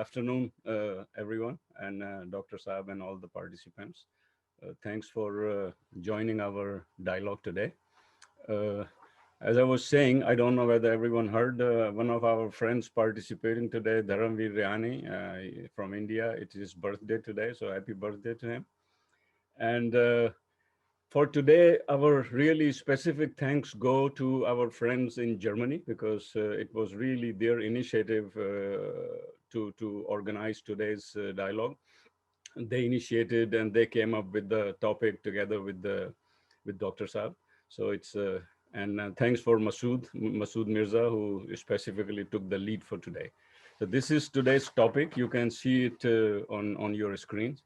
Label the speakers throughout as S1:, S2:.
S1: Afternoon, everyone, and Dr. Saab and all the participants. Thanks for joining our dialogue today. Uh, as I was saying, I don't know whether everyone heard one of our friends participating today, Dharamveer Riani from India. It is his birthday today, so happy birthday to him. And for today, our really specific thanks go to our friends in Germany because it was really their initiative to organize today's dialogue. They initiated and they came up with the topic together with Dr. Saab. So it's and thanks for Masood Mirza, who specifically took the lead for today. So this is today's topic. You can see it on your screens.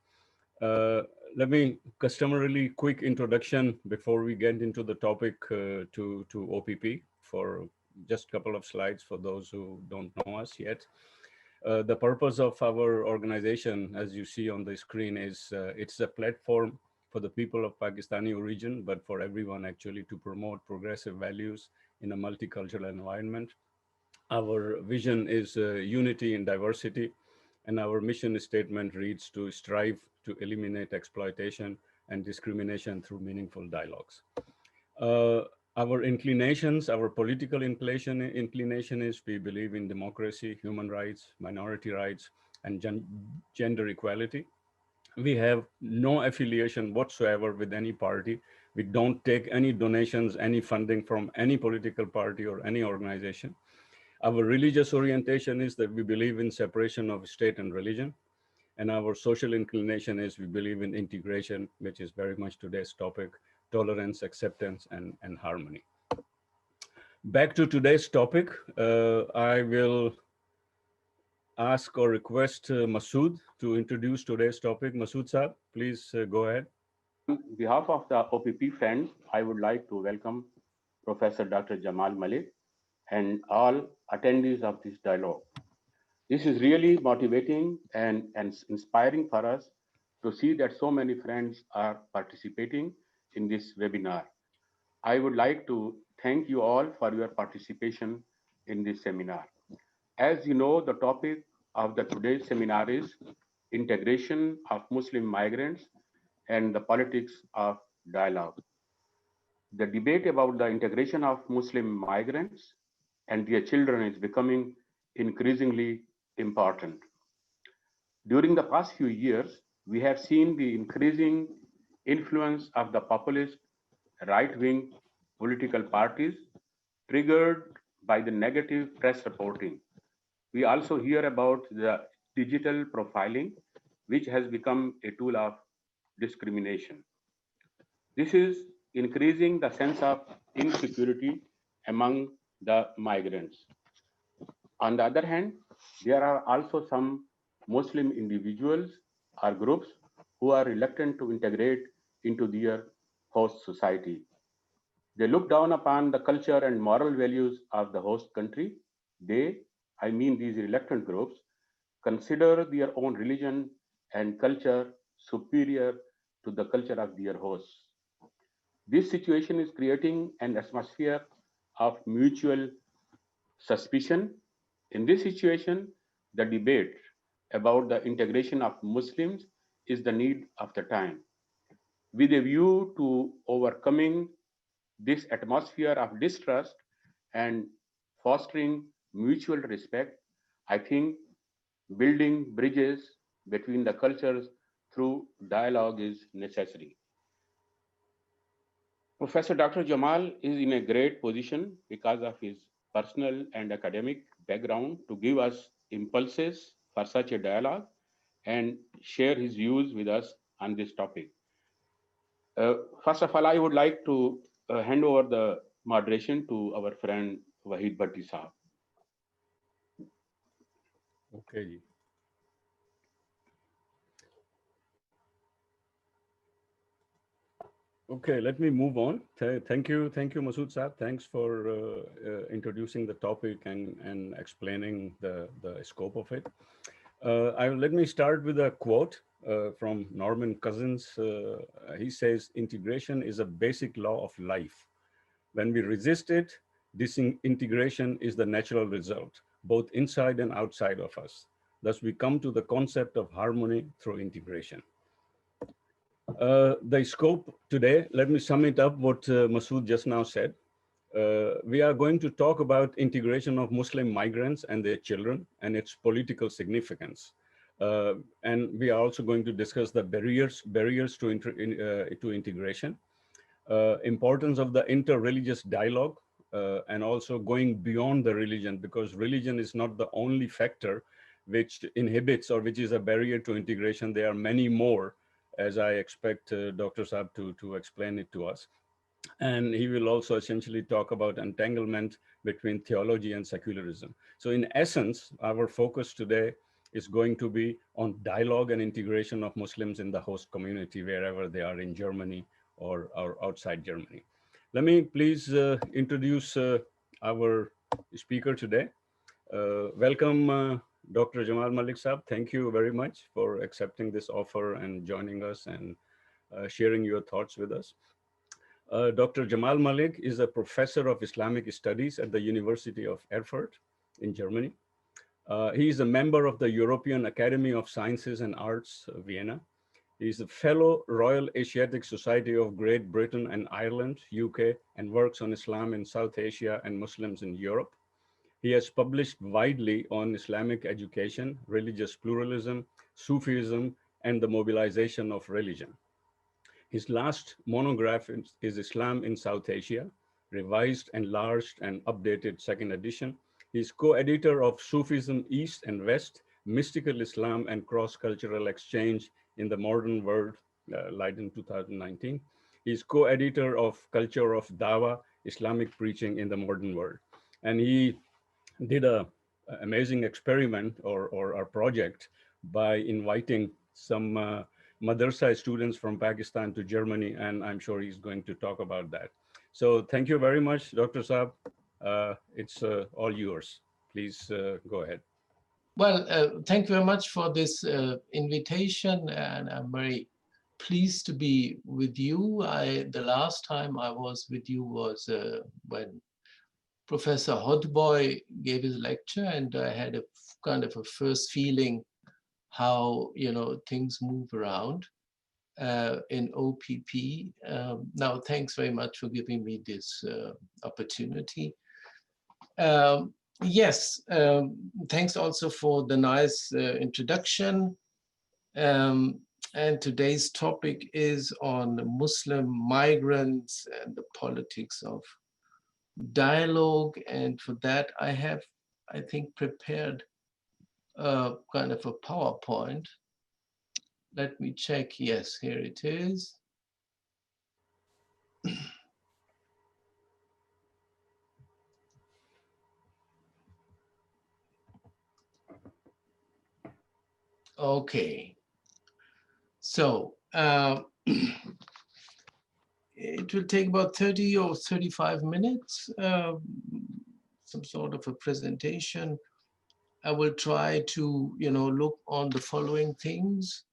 S1: Uh, Let me customarily quick introduction before we get into the topic to OPP for just a couple of slides for those who don't know us yet. The purpose of our organization, as you see on the screen, is it's a platform for the people of Pakistani origin, but for everyone actually to promote progressive values in a multicultural environment. Our vision is unity in diversity, and our mission statement reads to strive to eliminate exploitation and discrimination through meaningful dialogues. Uh, our inclinations, our political inclination is we believe in democracy, human rights, minority rights, and gender equality. We have no affiliation whatsoever with any party. We don't take any donations, any funding from any political party or any organization. Our religious orientation is that we believe in separation of state and religion. And our social inclination is we believe in integration, which is very much today's topic, tolerance, acceptance, and harmony. Back to today's topic, I will ask or request Masood to introduce today's topic. Masood Saab, please go ahead.
S2: On behalf of the OPP friends, I would like to welcome Professor Dr. Jamal Malik and all attendees of this dialogue. This is really motivating and inspiring for us to see that so many friends are participating in this webinar. I would like to thank you all for your participation in this seminar. As you know, the topic of the today's seminar is integration of Muslim migrants and the politics of dialogue. The debate about the integration of Muslim migrants and their children is becoming increasingly important. During the past few years, we have seen the increasing influence of the populist right wing political parties triggered by the negative press reporting. We also hear about the digital profiling, which has become a tool of discrimination. This is increasing the sense of insecurity among the migrants. On the other hand, there are also some Muslim individuals or groups who are reluctant to integrate into their host society. They look down upon the culture and moral values of the host country. They, I mean these reluctant groups, consider their own religion and culture superior to the culture of their hosts. This situation is creating an atmosphere of mutual suspicion. In this situation, the debate about the integration of Muslims is the need of the time. With a view to overcoming this atmosphere of distrust and fostering mutual respect, I think building bridges between the cultures through dialogue is necessary. Professor Dr. Jamal is in a great position because of his personal and academic background to give us impulses for such a dialogue and share his views with us on this topic. First of all, I would like to hand over the moderation to our friend Wahid Bhatti Saab.
S1: Okay. Okay, let me move on. Thank you, Masood Saab. Thanks for introducing the topic and explaining the scope of it. Let me start with a quote from Norman Cousins. He says, integration is a basic law of life. When we resist it, disintegration is the natural result, both inside and outside of us. Thus, we come to the concept of harmony through integration. The scope today, let me sum it up what Masood just now said. We are going to talk about integration of Muslim migrants and their children and its political significance. And we are also going to discuss the barriers to integration, importance of the interreligious dialogue, and also going beyond the religion, because religion is not the only factor which inhibits or which is a barrier to integration. There are many more, as I expect Dr. Saab to explain it to us. And he will also essentially talk about entanglement between theology and secularism. So in essence, our focus today is going to be on dialogue and integration of Muslims in the host community, wherever they are in Germany or outside Germany. Let me please introduce our speaker today. Welcome, Dr. Jamal Malik Saab. Thank you very much for accepting this offer and joining us and sharing your thoughts with us. Dr. Jamal Malik is a professor of Islamic studies at the University of Erfurt in Germany. He is a member of the European Academy of Sciences and Arts, Vienna. He is a fellow Royal Asiatic Society of Great Britain and Ireland, UK, and works on Islam in South Asia and Muslims in Europe. He has published widely on Islamic education, religious pluralism, Sufism, and the mobilization of religion. His last monograph is Islam in South Asia, revised, enlarged, and updated second edition. He is co-editor of Sufism East and West, Mystical Islam and Cross-Cultural Exchange in the Modern World, Leiden 2019. He is co-editor of Culture of Dawa, Islamic Preaching in the Modern World. And he did a amazing experiment or a project by inviting some madrasa students from Pakistan to Germany, and I'm sure he's going to talk about that. So thank you very much, Dr. Saab. It's all yours. Please go ahead.
S3: Well, thank you very much for this invitation, and I'm very pleased to be with you. The last time I was with you was when Professor Hodboy gave his lecture, and I had a kind of a first feeling how things move around in OPP. Now, thanks very much for giving me this opportunity. Yes, thanks also for the nice introduction. And today's topic is on Muslim migrants and the politics of dialogue. And for that, I have, I think, prepared kind of a PowerPoint. Let me check. Yes, here it is. Okay. So it will take about 30 or 35 minutes, some sort of a presentation. I will try to, look on the following things.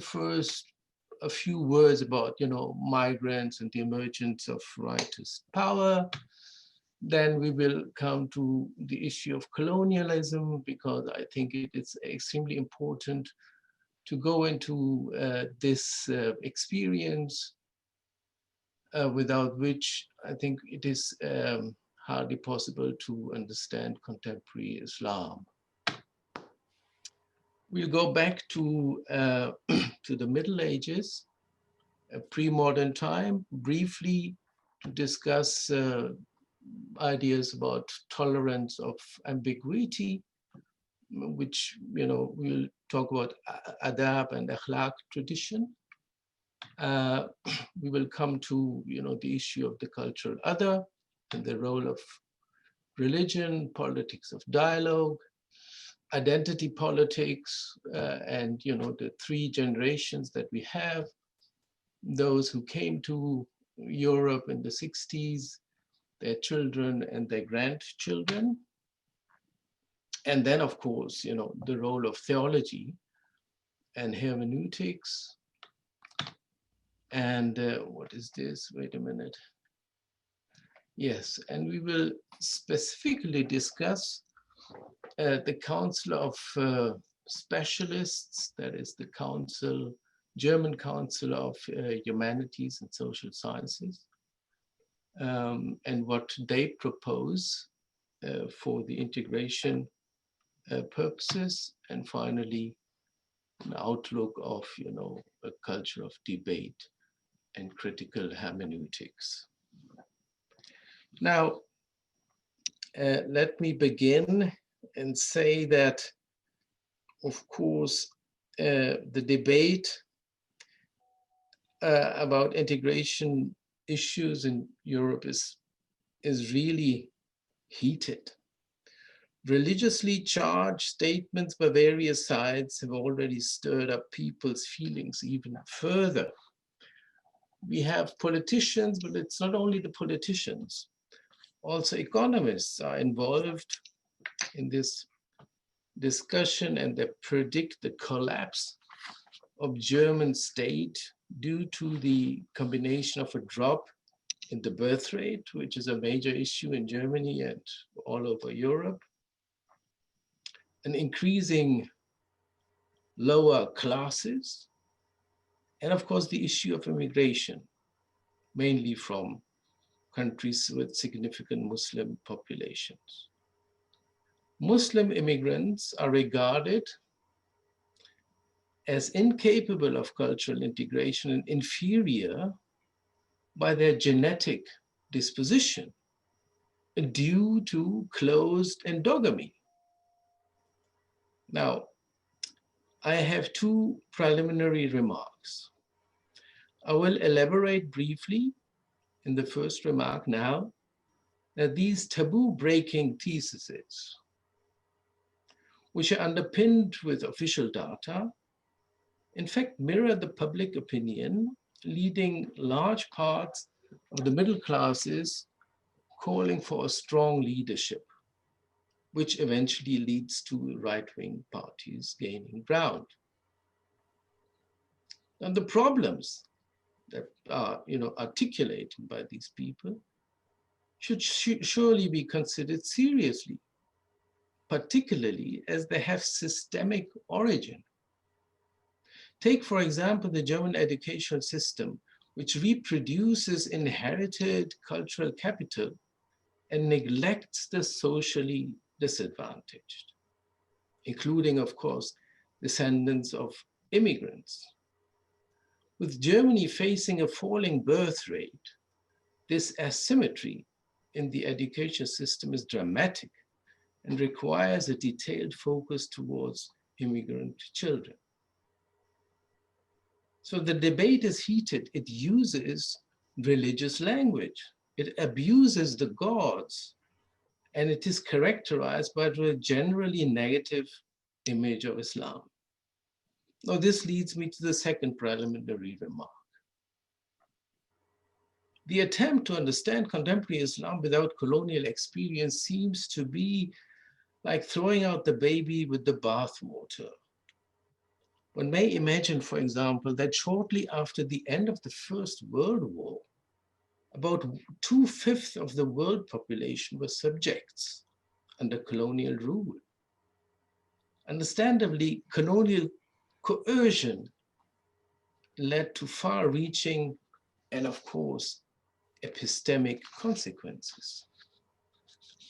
S3: First, a few words about, migrants and the emergence of rightist power. Then we will come to the issue of colonialism, because I think it is extremely important to go into this experience, without which I think it is hardly possible to understand contemporary Islam. We'll go back to to the Middle Ages, a pre-modern time, briefly to discuss ideas about tolerance of ambiguity, which we'll talk about adab and akhlaq tradition. We will come to the issue of the cultural other and the role of religion, politics of dialogue, identity politics, and the three generations that we have: those who came to Europe in the 60s, their children and their grandchildren. And then, of course, the role of theology and hermeneutics. And what is this? Wait a minute. Yes, and we will specifically discuss the Council of Specialists, that is the German Council of Humanities and Social Sciences, and what they propose for the integration purposes, and finally an outlook of a culture of debate and critical hermeneutics. Now, let me begin and say that, of course, the debate about integration issues in Europe is really heated. Religiously charged statements by various sides have already stirred up people's feelings even further. We have politicians, but it's not only the politicians. Also, economists are involved in this discussion, and they predict the collapse of German state due to the combination of a drop in the birth rate, which is a major issue in Germany and all over Europe, an increasing lower classes, and of course the issue of immigration, mainly from countries with significant Muslim populations. Muslim immigrants are regarded as incapable of cultural integration and inferior by their genetic disposition due to closed endogamy. Now, I have two preliminary remarks. I will elaborate briefly in the first remark now that these taboo-breaking theses, which are underpinned with official data, in fact mirror the public opinion, leading large parts of the middle classes calling for a strong leadership, which eventually leads to right-wing parties gaining ground. And the problems that are articulated by these people should surely be considered seriously, particularly as they have systemic origin. Take, for example, the German educational system, which reproduces inherited cultural capital and neglects the socially disadvantaged, including, of course, descendants of immigrants. With Germany facing a falling birth rate, this asymmetry in the education system is dramatic and requires a detailed focus towards immigrant children. So the debate is heated. It uses religious language. It abuses the gods, and it is characterized by a generally negative image of Islam. Now, this leads me to the second preliminary remark. The attempt to understand contemporary Islam without colonial experience seems to be like throwing out the baby with the bathwater. One may imagine, for example, that shortly after the end of the First World War, about 2/5 of the world population were subjects under colonial rule. Understandably, colonial coercion led to far-reaching and, of course, epistemic consequences.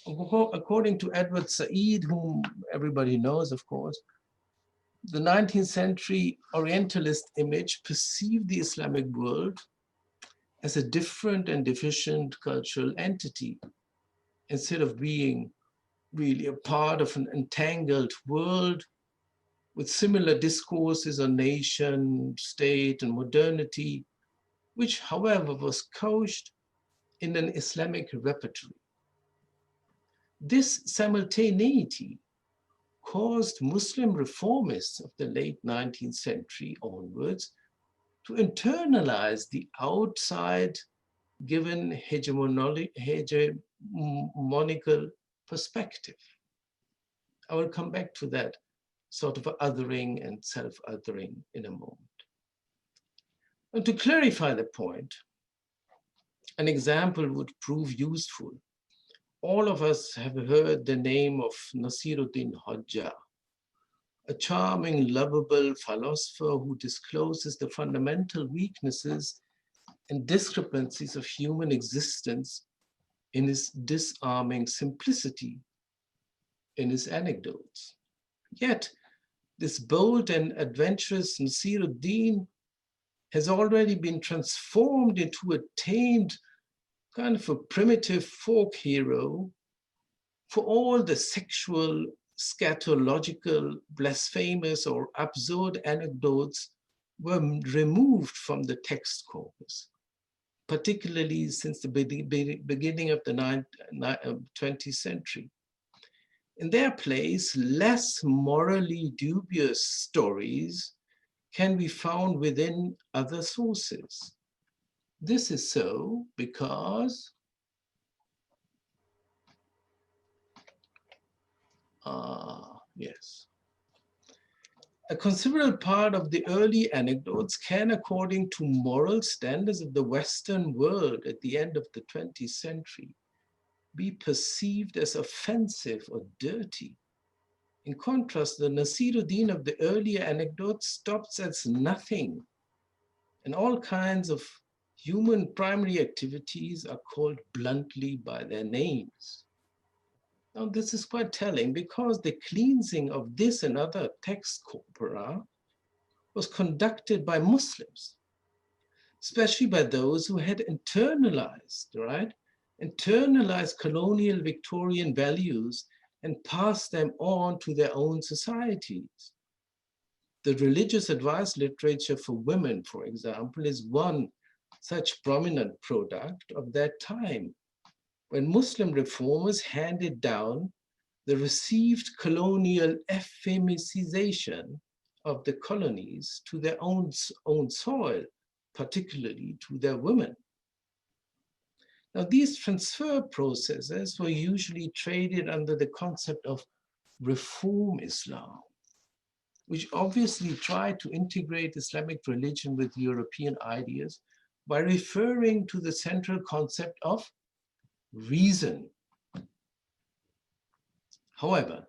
S3: According to Edward Said, whom everybody knows, of course, the 19th century orientalist image perceived the Islamic world as a different and deficient cultural entity, instead of being really a part of an entangled world with similar discourses on nation, state, and modernity, which, however, was couched in an Islamic repertoire. This simultaneity caused Muslim reformists of the late 19th century onwards to internalize the outside given hegemonical perspective. I will come back to that sort of othering and self-othering in a moment. And to clarify the point, an example would prove useful. All of us have heard the name of Nasiruddin Hoxha, a charming, lovable philosopher who discloses the fundamental weaknesses and discrepancies of human existence in his disarming simplicity in his anecdotes. Yet, this bold and adventurous Nasiruddin has already been transformed into a tamed kind of a primitive folk hero for all the sexual, scatological, blasphemous, or absurd anecdotes were removed from the text corpus, particularly since the beginning of the 20th century. In their place, less morally dubious stories can be found within other sources. This is so because yes, a considerable part of the early anecdotes can, according to moral standards of the Western world at the end of the 20th century, be perceived as offensive or dirty. In contrast, the Nasiruddin of the earlier anecdotes stops at nothing, and all kinds of human primary activities are called bluntly by their names. Now, this is quite telling because the cleansing of this and other text corpora was conducted by Muslims, especially by those who had internalized, right? Internalized colonial Victorian values and passed them on to their own societies. The religious advice literature for women, for example, is one such prominent product of that time, when Muslim reformers handed down the received colonial effemicization of the colonies to their own soil, particularly to their women. Now, these transfer processes were usually traded under the concept of Reform Islam, which obviously tried to integrate Islamic religion with European ideas by referring to the central concept of reason. However,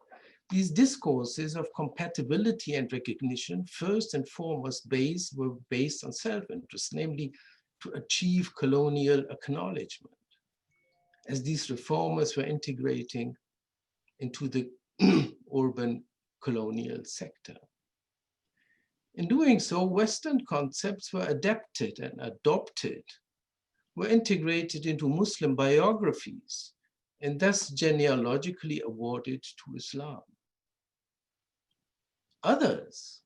S3: these discourses of compatibility and recognition, first and foremost, were based on self-interest, namely to achieve colonial acknowledgement, as these reformers were integrating into the urban colonial sector. In doing so, Western concepts were adapted and adopted, were integrated into Muslim biographies, and thus genealogically awarded to Islam. Others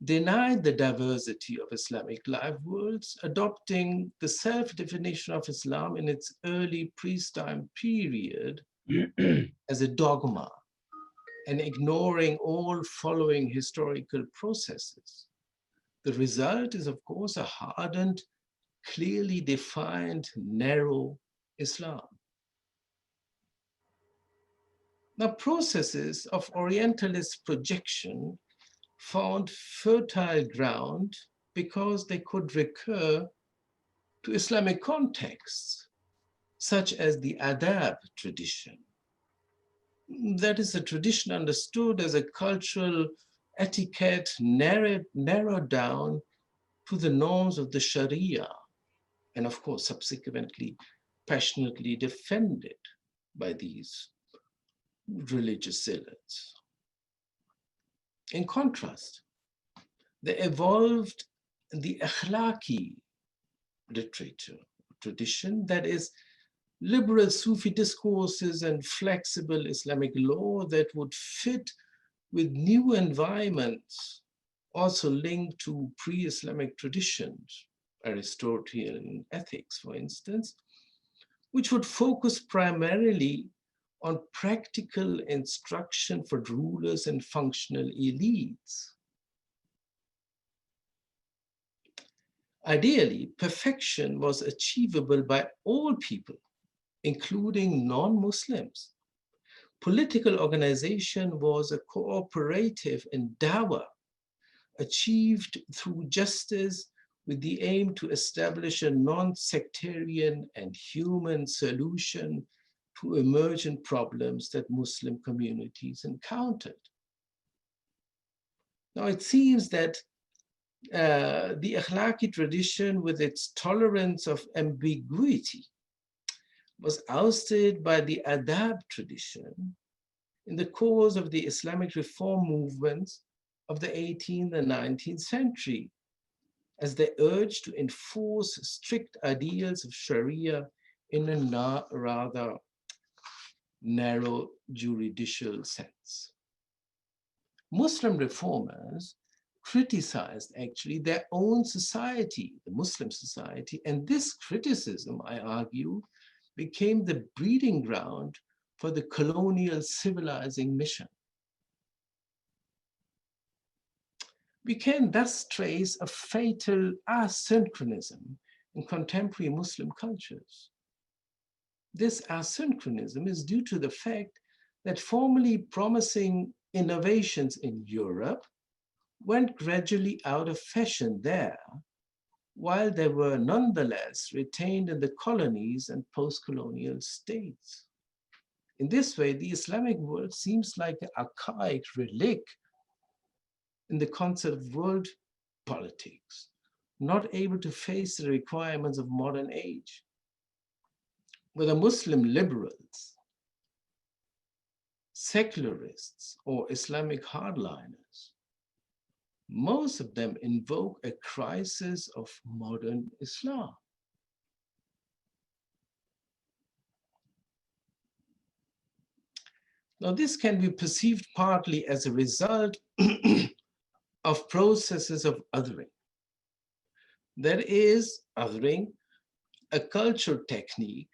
S3: denied the diversity of Islamic life worlds, adopting the self-definition of Islam in its early peacetime period as a dogma and ignoring all following historical processes. The result is, of course, a hardened, clearly defined, narrow Islam. Now, processes of Orientalist projection found fertile ground because they could recur to Islamic contexts, such as the adab tradition. That is a tradition understood as a cultural etiquette narrowed down to the norms of the Sharia, and of course, subsequently, passionately defended by these religious zealots. In contrast, they evolved the akhlaqi literature tradition, that is, liberal Sufi discourses and flexible Islamic law that would fit with new environments, also linked to pre-Islamic traditions, Aristotelian ethics, for instance, which would focus primarily on practical instruction for rulers and functional elites. Ideally, perfection was achievable by all people, including non-Muslims. Political organization was a cooperative endeavor achieved through justice with the aim to establish a non-sectarian and human solution to emergent problems that Muslim communities encountered. Now, it seems that the Akhlaqi tradition, with its tolerance of ambiguity, was ousted by the adab tradition in the course of the Islamic reform movements of the 18th and 19th century, as they urged to enforce strict ideals of Sharia in a rather narrow juridical sense. Muslim reformers criticized actually their own society, the Muslim society, and this criticism, I argue, became the breeding ground for the colonial civilizing mission. We can thus trace a fatal asynchronism in contemporary Muslim cultures. This asynchronism is due to the fact that formerly promising innovations in Europe went gradually out of fashion there, while they were nonetheless retained in the colonies and post-colonial states. In this way, the Islamic world seems like an archaic relic in the concept of world politics, not able to face the requirements of modern age. Whether Muslim liberals, secularists, or Islamic hardliners, most of them invoke a crisis of modern Islam. Now, this can be perceived partly as a result of processes of othering. There is othering, a cultural technique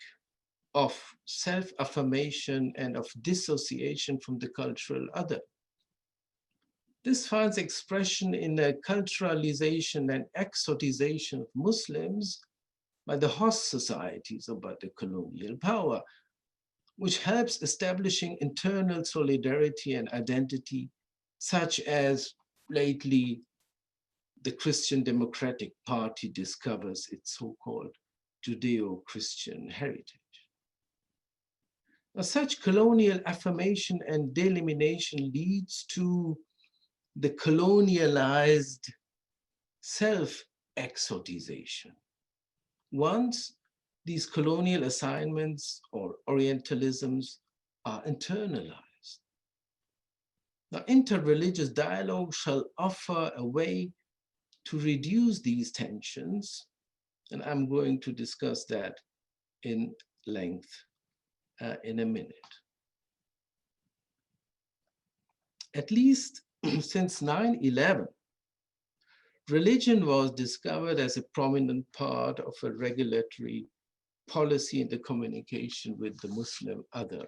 S3: of self-affirmation and of dissociation from the cultural other. This finds expression in the culturalization and exotization of Muslims by the host societies or by the colonial power, which helps establishing internal solidarity and identity, such as lately the Christian Democratic Party discovers its so-called Judeo-Christian heritage. Now, such colonial affirmation and delimitation leads to the colonialized self-exotization. Once these colonial assignments or orientalisms are internalized. Now, interreligious dialogue shall offer a way to reduce these tensions, and I'm going to discuss that in length in a minute. At least since 9/11, religion was discovered as a prominent part of a regulatory policy in the communication with the Muslim other.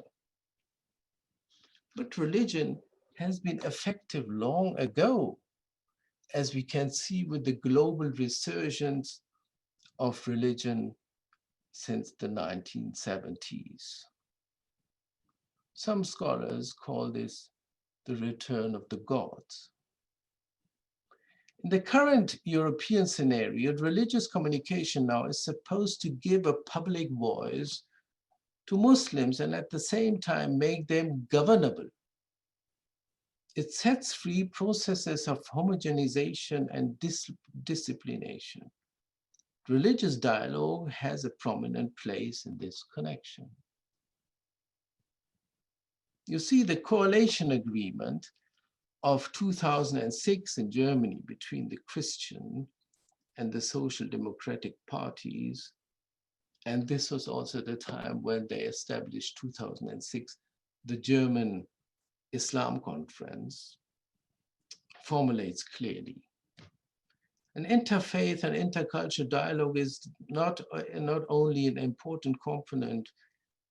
S3: But religion has been effective long ago, as we can see with the global resurgence of religion since the 1970s. Some scholars call this the return of the gods. In the current European scenario, religious communication now is supposed to give a public voice to Muslims and at the same time make them governable. It sets free processes of homogenization and disciplination. Religious dialogue has a prominent place in this connection. You see, the coalition agreement of 2006 in Germany between the Christian and the Social Democratic parties, and this was also the time when they established 2006 the German Islam Conference, formulates clearly. An interfaith and intercultural dialogue is not only an important component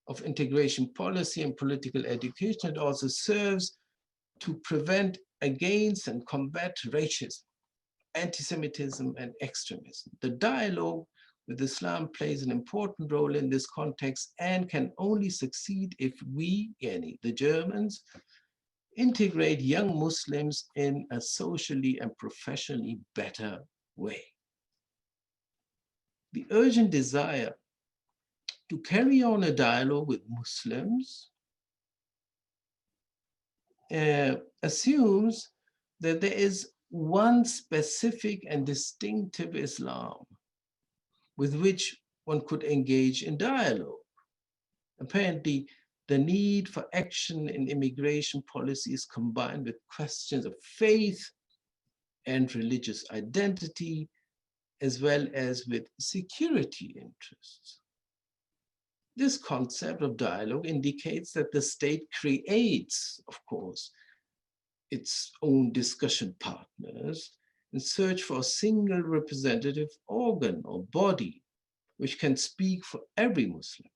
S3: of integration policy and political education, it also serves to prevent against and combat racism, anti-Semitism, and extremism. The dialogue with Islam plays an important role in this context and can only succeed if we, the Germans, integrate young Muslims in a socially and professionally better way. The urgent desire to carry on a dialogue with Muslims assumes that there is one specific and distinctive Islam with which one could engage in dialogue. Apparently, the need for action in immigration policy is combined with questions of faith and religious identity, as well as with security interests. This concept of dialogue indicates that the state creates, of course, its own discussion partners in search for a single representative organ or body which can speak for every Muslim.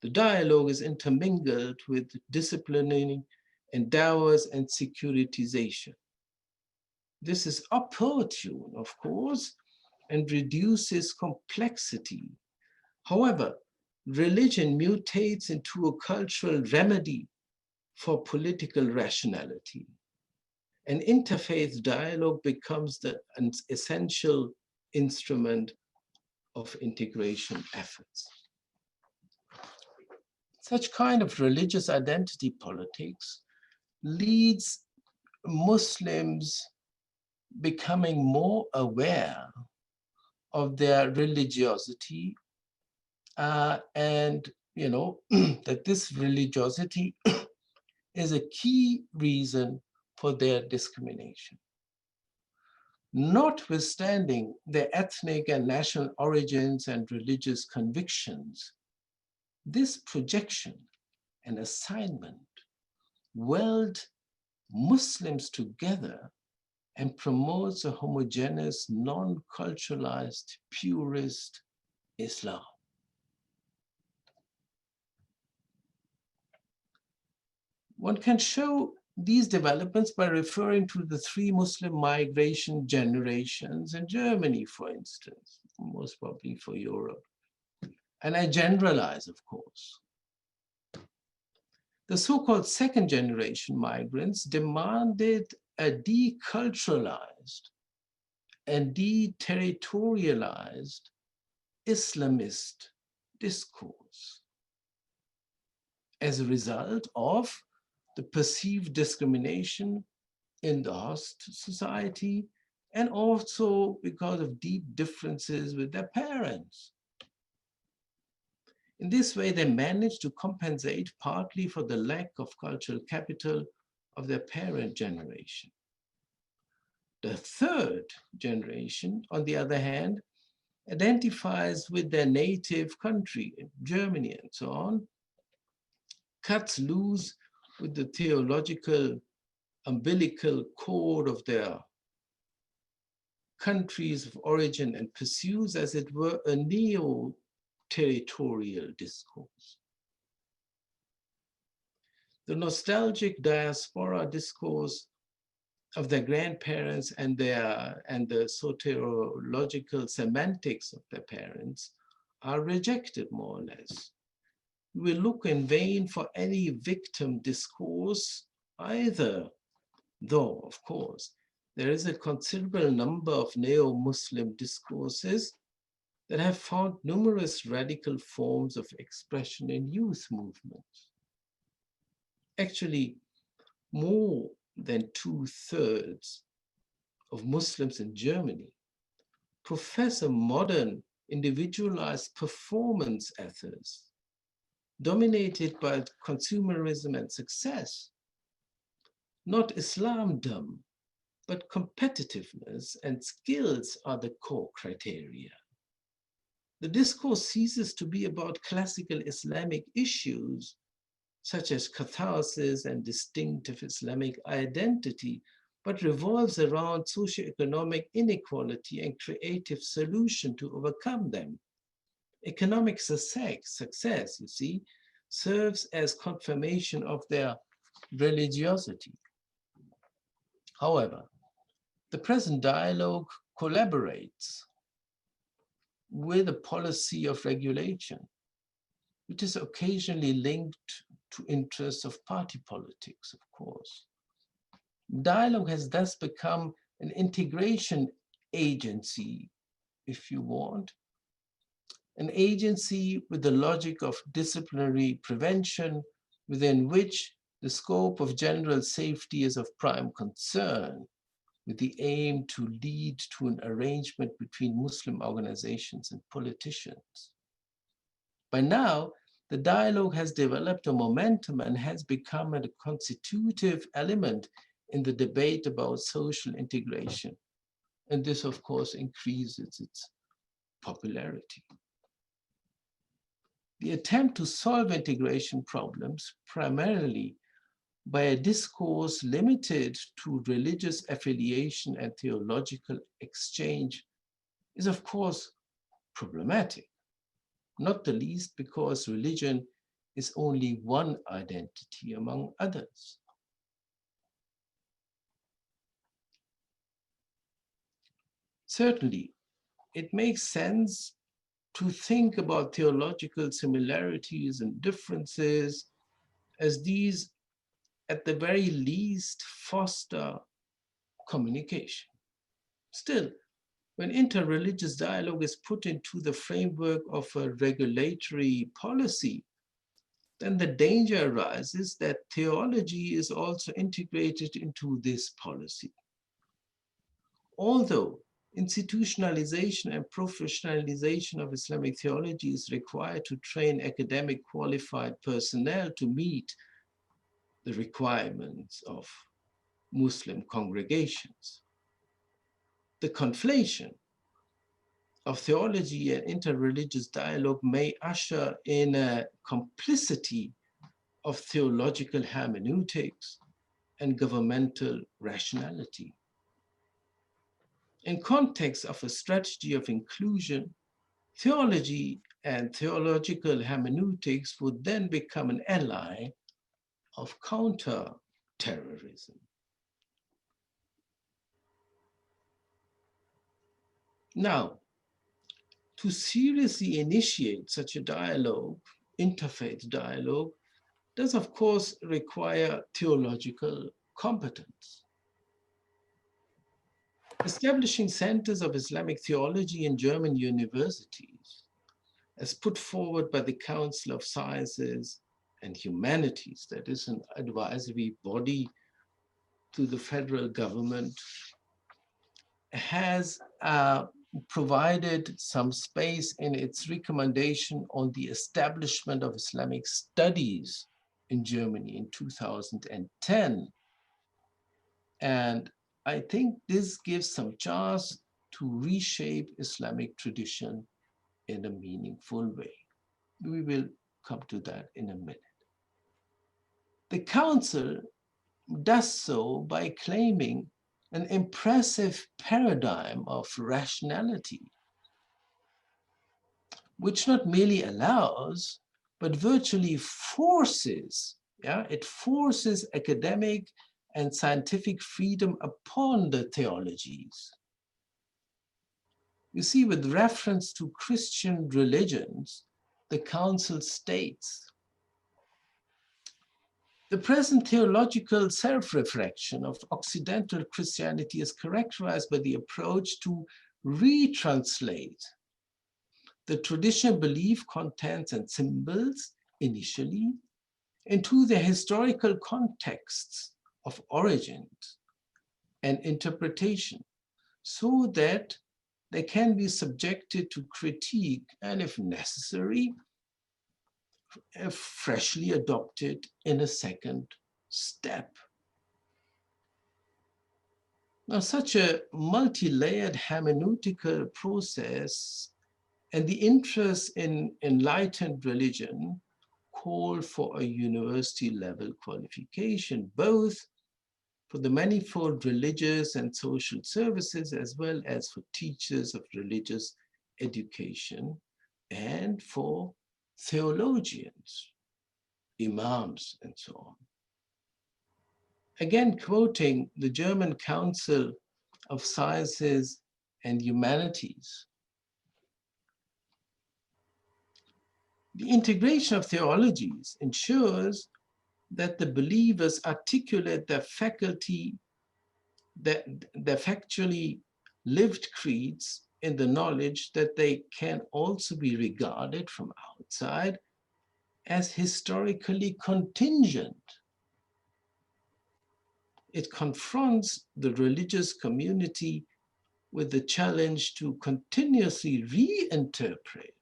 S3: The dialogue is intermingled with disciplining, endowers, and securitization. This is opportune, of course, and reduces complexity. However, religion mutates into a cultural remedy for political rationality. An interfaith dialogue becomes an essential instrument of integration efforts. Such kind of religious identity politics leads Muslims becoming more aware of their religiosity and that this religiosity is a key reason for their discrimination. Notwithstanding their ethnic and national origins and religious convictions, this projection and assignment weld Muslims together and promotes a homogeneous, non-culturalized, purist Islam. One can show these developments by referring to the 3 Muslim migration generations in Germany, for instance, most probably for Europe. And I generalize, of course. The so-called second generation migrants demanded a deculturalized and deterritorialized Islamist discourse as a result of the perceived discrimination in the host society, and also because of deep differences with their parents. In this way, they managed to compensate partly for the lack of cultural capital of their parent generation. The third generation, on the other hand, identifies with their native country, Germany and so on, cuts loose with the theological umbilical cord of their countries of origin and pursues, as it were, a neo-territorial discourse. The nostalgic diaspora discourse of their grandparents and the soteriological semantics of their parents are rejected more or less. We look in vain for any victim discourse either, though, of course, there is a considerable number of neo-Muslim discourses that have found numerous radical forms of expression in youth movements. Actually, more than 2/3 of Muslims in Germany profess a modern individualized performance ethos dominated by consumerism and success. Not Islamdom, but competitiveness and skills are the core criteria. The discourse ceases to be about classical Islamic issues such as catharsis and distinctive Islamic identity, but revolves around socioeconomic inequality and creative solution to overcome them. Economic success, you see, serves as confirmation of their religiosity. However, the present dialogue collaborates with a policy of regulation, which is occasionally linked to interests of party politics, of course. Dialogue has thus become an integration agency, if you want, an agency with the logic of disciplinary prevention, within which the scope of general safety is of prime concern, with the aim to lead to an arrangement between Muslim organizations and politicians. By now, the dialogue has developed a momentum and has become a constitutive element in the debate about social integration. And this, of course, increases its popularity. The attempt to solve integration problems primarily by a discourse limited to religious affiliation and theological exchange is, of course, problematic, not the least because religion is only one identity among others. Certainly, it makes sense to think about theological similarities and differences as these, at the very least, foster communication. Still, when interreligious dialogue is put into the framework of a regulatory policy, then the danger arises that theology is also integrated into this policy. Although institutionalization and professionalization of Islamic theology is required to train academic qualified personnel to meet the requirements of Muslim congregations, the conflation of theology and interreligious dialogue may usher in a complicity of theological hermeneutics and governmental rationality. In context of a strategy of inclusion, theology and theological hermeneutics would then become an ally of counter-terrorism. Now, to seriously initiate such a dialogue, interfaith dialogue, does of course require theological competence. Establishing centers of Islamic theology in German universities, as put forward by the Council of Sciences and Humanities, that is an advisory body to the federal government, has provided some space in its recommendation on the establishment of Islamic studies in Germany in 2010. And I think this gives some chance to reshape Islamic tradition in a meaningful way. We will come to that in a minute. The council does so by claiming an impressive paradigm of rationality, which not merely allows, but virtually forces, it forces academic and scientific freedom upon the theologies. You see, with reference to Christian religions, the council states, the present theological self-reflection of Occidental Christianity is characterized by the approach to retranslate the traditional belief contents and symbols initially into the historical contexts of origins and interpretation, so that they can be subjected to critique and, if necessary, freshly adopted in a second step. Now, such a multi-layered hermeneutical process and the interest in enlightened religion call for a university-level qualification, both for the manifold religious and social services, as well as for teachers of religious education and for theologians, imams, and so on. Again, quoting the German Council of Sciences and Humanities, the integration of theologies ensures that the believers articulate their faculty, their factually lived creeds in the knowledge that they can also be regarded from outside as historically contingent. It confronts the religious community with the challenge to continuously reinterpret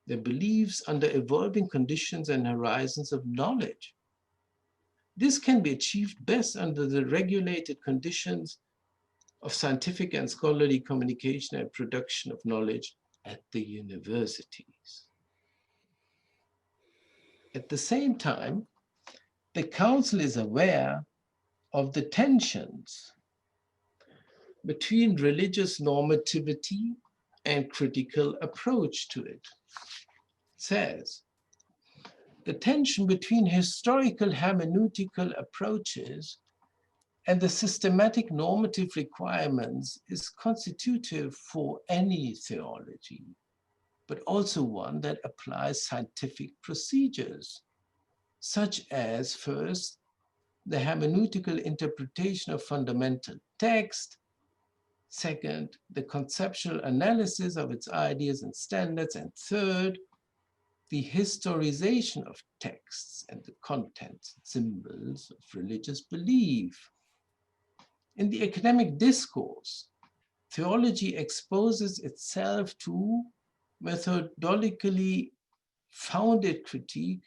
S3: their beliefs under evolving conditions and horizons of knowledge. This can be achieved best under the regulated conditions of scientific and scholarly communication and production of knowledge at the universities. At the same time, the Council is aware of the tensions between religious normativity and critical approach to it. It says, the tension between historical hermeneutical approaches and the systematic normative requirements is constitutive for any theology, but also one that applies scientific procedures, such as first, the hermeneutical interpretation of fundamental text, second, the conceptual analysis of its ideas and standards, and third, the historization of texts and the contents and symbols of religious belief. In the academic discourse, theology exposes itself to methodologically founded critique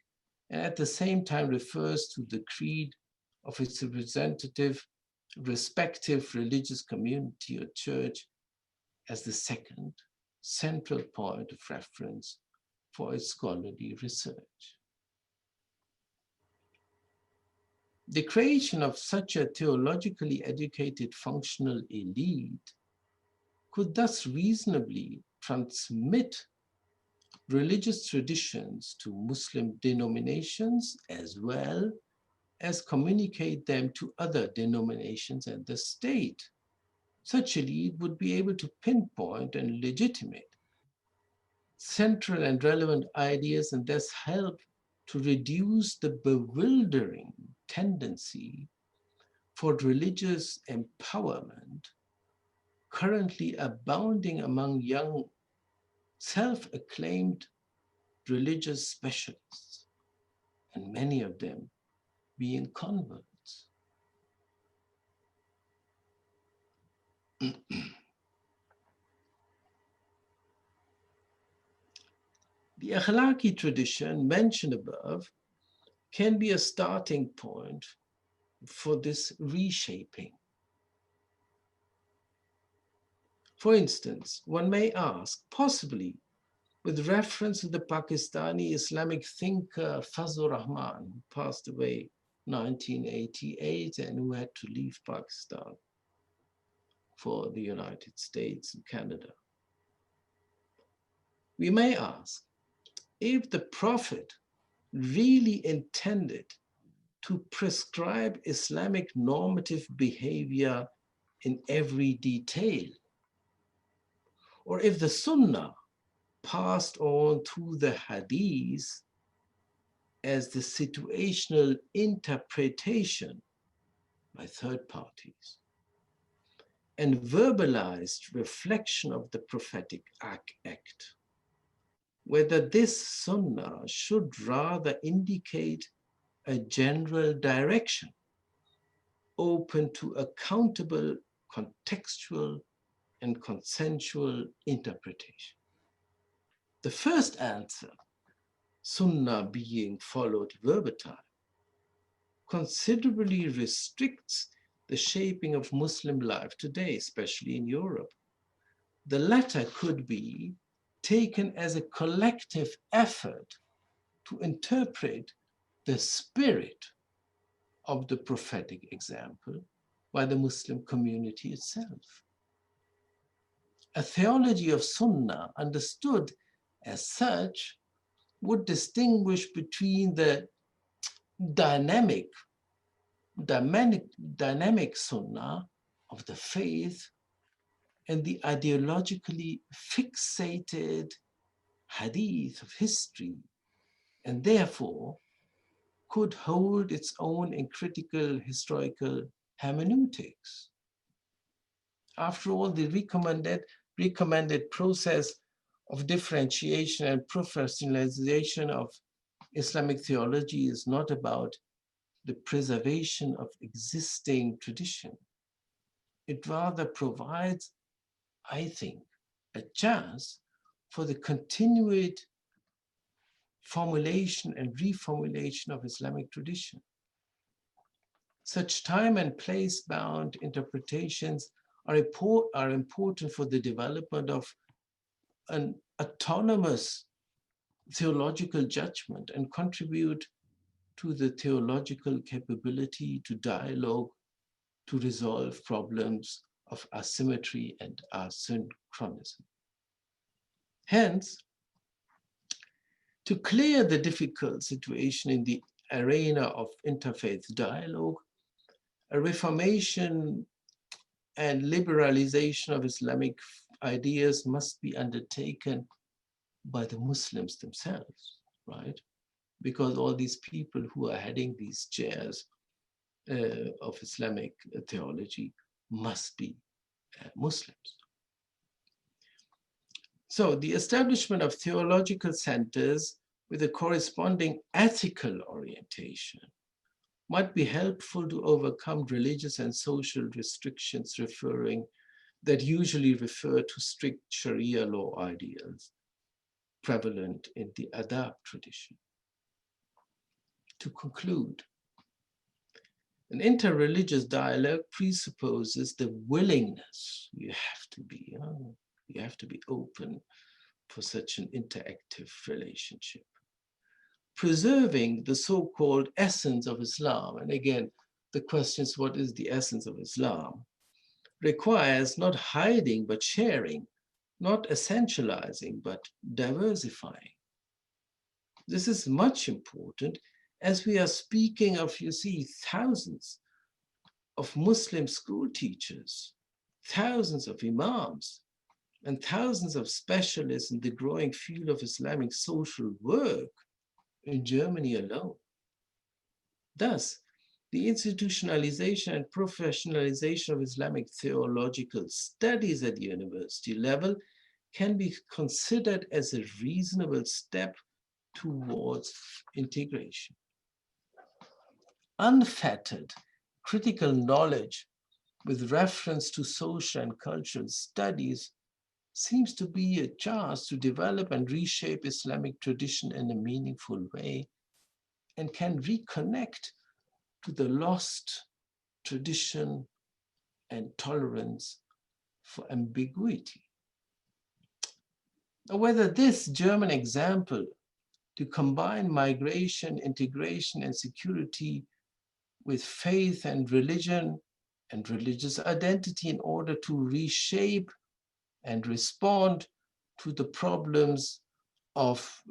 S3: and at the same time refers to the creed of its representative respective religious community or church as the second central point of reference for its scholarly research. The creation of such a theologically educated functional elite could thus reasonably transmit religious traditions to Muslim denominations as well as communicate them to other denominations and the state. Such a lead would be able to pinpoint and legitimate central and relevant ideas and thus help to reduce the bewildering tendency for religious empowerment currently abounding among young self-acclaimed religious specialists, and many of them being converts. The akhlaqi tradition mentioned above can be a starting point for this reshaping. For instance, one may ask, possibly with reference to the Pakistani Islamic thinker Fazlur Rahman, who passed away 1988 and who had to leave Pakistan for the United States and Canada. We may ask, if the Prophet really intended to prescribe Islamic normative behavior in every detail, or if the Sunnah passed on to the Hadith as the situational interpretation by third parties and verbalized reflection of the prophetic act, whether this Sunnah should rather indicate a general direction open to accountable, contextual, and consensual interpretation. The first answer, Sunnah being followed verbatim, considerably restricts the shaping of Muslim life today, especially in Europe. The latter could be taken as a collective effort to interpret the spirit of the prophetic example by the Muslim community itself. A theology of Sunnah understood as such would distinguish between the dynamic Sunnah of the faith and the ideologically fixated hadith of history, and therefore could hold its own in critical historical hermeneutics. After all, the recommended recommended process of differentiation and professionalization of Islamic theology is not about the preservation of existing tradition. It rather provides, I think, a chance for the continued formulation and reformulation of Islamic tradition. Such time and place-bound interpretations are important for the development of an autonomous theological judgment and contribute to the theological capability to dialogue, to resolve problems of asymmetry and asynchronism. Hence, to clear the difficult situation in the arena of interfaith dialogue, a reformation and liberalization of Islamic ideas must be undertaken by the Muslims themselves, right? Because all these people who are heading these chairs of Islamic theology must be Muslims. So the establishment of theological centers with a corresponding ethical orientation might be helpful to overcome religious and social restrictions that usually refer to strict Sharia law ideals prevalent in the adab tradition. To conclude, an interreligious dialogue presupposes the willingness. You have to be open for such an interactive relationship. Preserving the so-called essence of Islam, and again, the question is, what is the essence of Islam? Requires not hiding, but sharing, not essentializing, but diversifying. This is much important as we are speaking of, you see, thousands of Muslim school teachers, thousands of imams, and thousands of specialists in the growing field of Islamic social work in Germany alone. Thus, the institutionalization and professionalization of Islamic theological studies at the university level can be considered as a reasonable step towards integration. Unfettered critical knowledge with reference to social and cultural studies seems to be a chance to develop and reshape Islamic tradition in a meaningful way and can reconnect to the lost tradition and tolerance for ambiguity. Now, whether this German example to combine migration, integration, and security with faith and religion and religious identity in order to reshape and respond to the problems of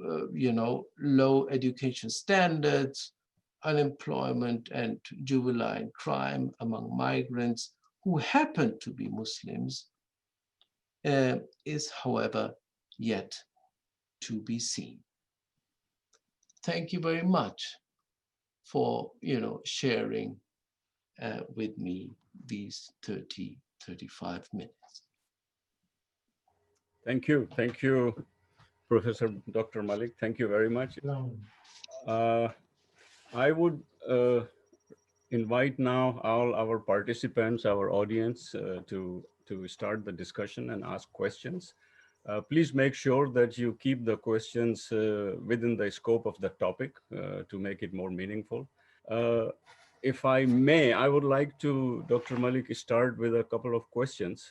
S3: low education standards, unemployment, and juvenile crime among migrants who happen to be Muslims is, however, yet to be seen. Thank you very much for sharing with me these 35 minutes.
S1: Thank you. Thank you, Professor Dr. Malik. Thank you very much. I would invite now all our participants, our audience, to start the discussion and ask questions. Please make sure that you keep the questions within the scope of the topic to make it more meaningful. If I may, I would like to, Dr. Malik, start with a couple of questions.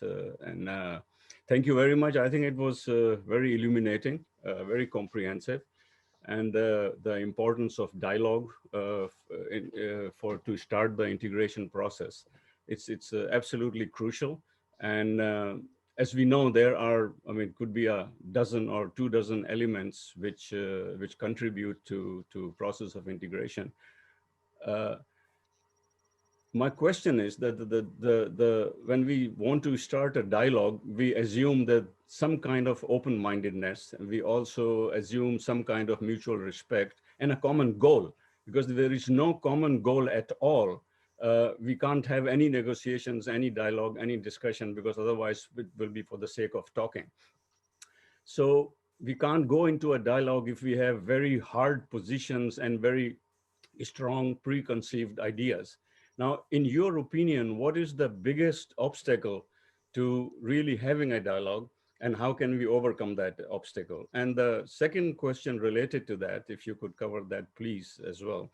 S1: Thank you very much. I think it was very illuminating, very comprehensive, and the importance of dialogue to start the integration process. It's absolutely crucial. And as we know, there are, could be a dozen or 24 elements which contribute to process of integration. My question is that when we want to start a dialogue, we assume that some kind of open-mindedness, and we also assume some kind of mutual respect and a common goal, because there is no common goal at all. we can't have any negotiations, any dialogue, any discussion, because otherwise it will be for the sake of talking. So we can't go into a dialogue if we have very hard positions and very strong preconceived ideas. Now, in your opinion, what is the biggest obstacle to really having a dialogue, and how can we overcome that obstacle? And the second question related to that, if you could cover that, please, as well,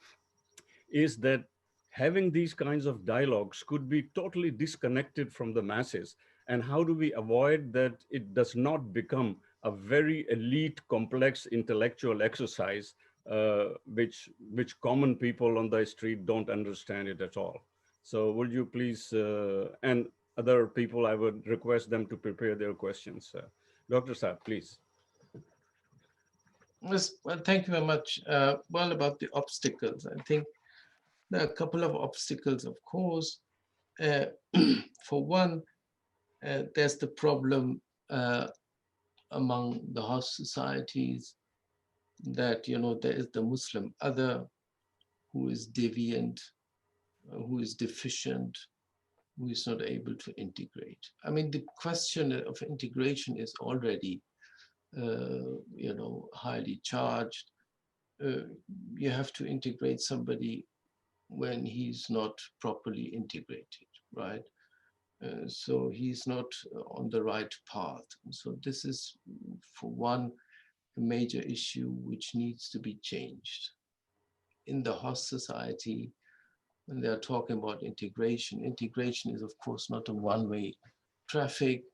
S1: is that having these kinds of dialogues could be totally disconnected from the masses. And how do we avoid that it does not become a very elite, complex intellectual exercise, which common people on the street don't understand it at all? So would you please, and other people, I would request them to prepare their questions. Dr. Saab, please.
S3: Yes, well, thank you very much. Well, about the obstacles, I think there are a couple of obstacles, of course. Uh, for one, there's the problem among the host societies that, there is the Muslim other who is deviant, who is deficient, who is not able to integrate. I mean, the question of integration is already, highly charged. You have to integrate somebody when he's not properly integrated, right? So he's not on the right path. So this is, for one, a major issue which needs to be changed. In the host society, when they are talking about integration, integration is, of course, not a one-way traffic.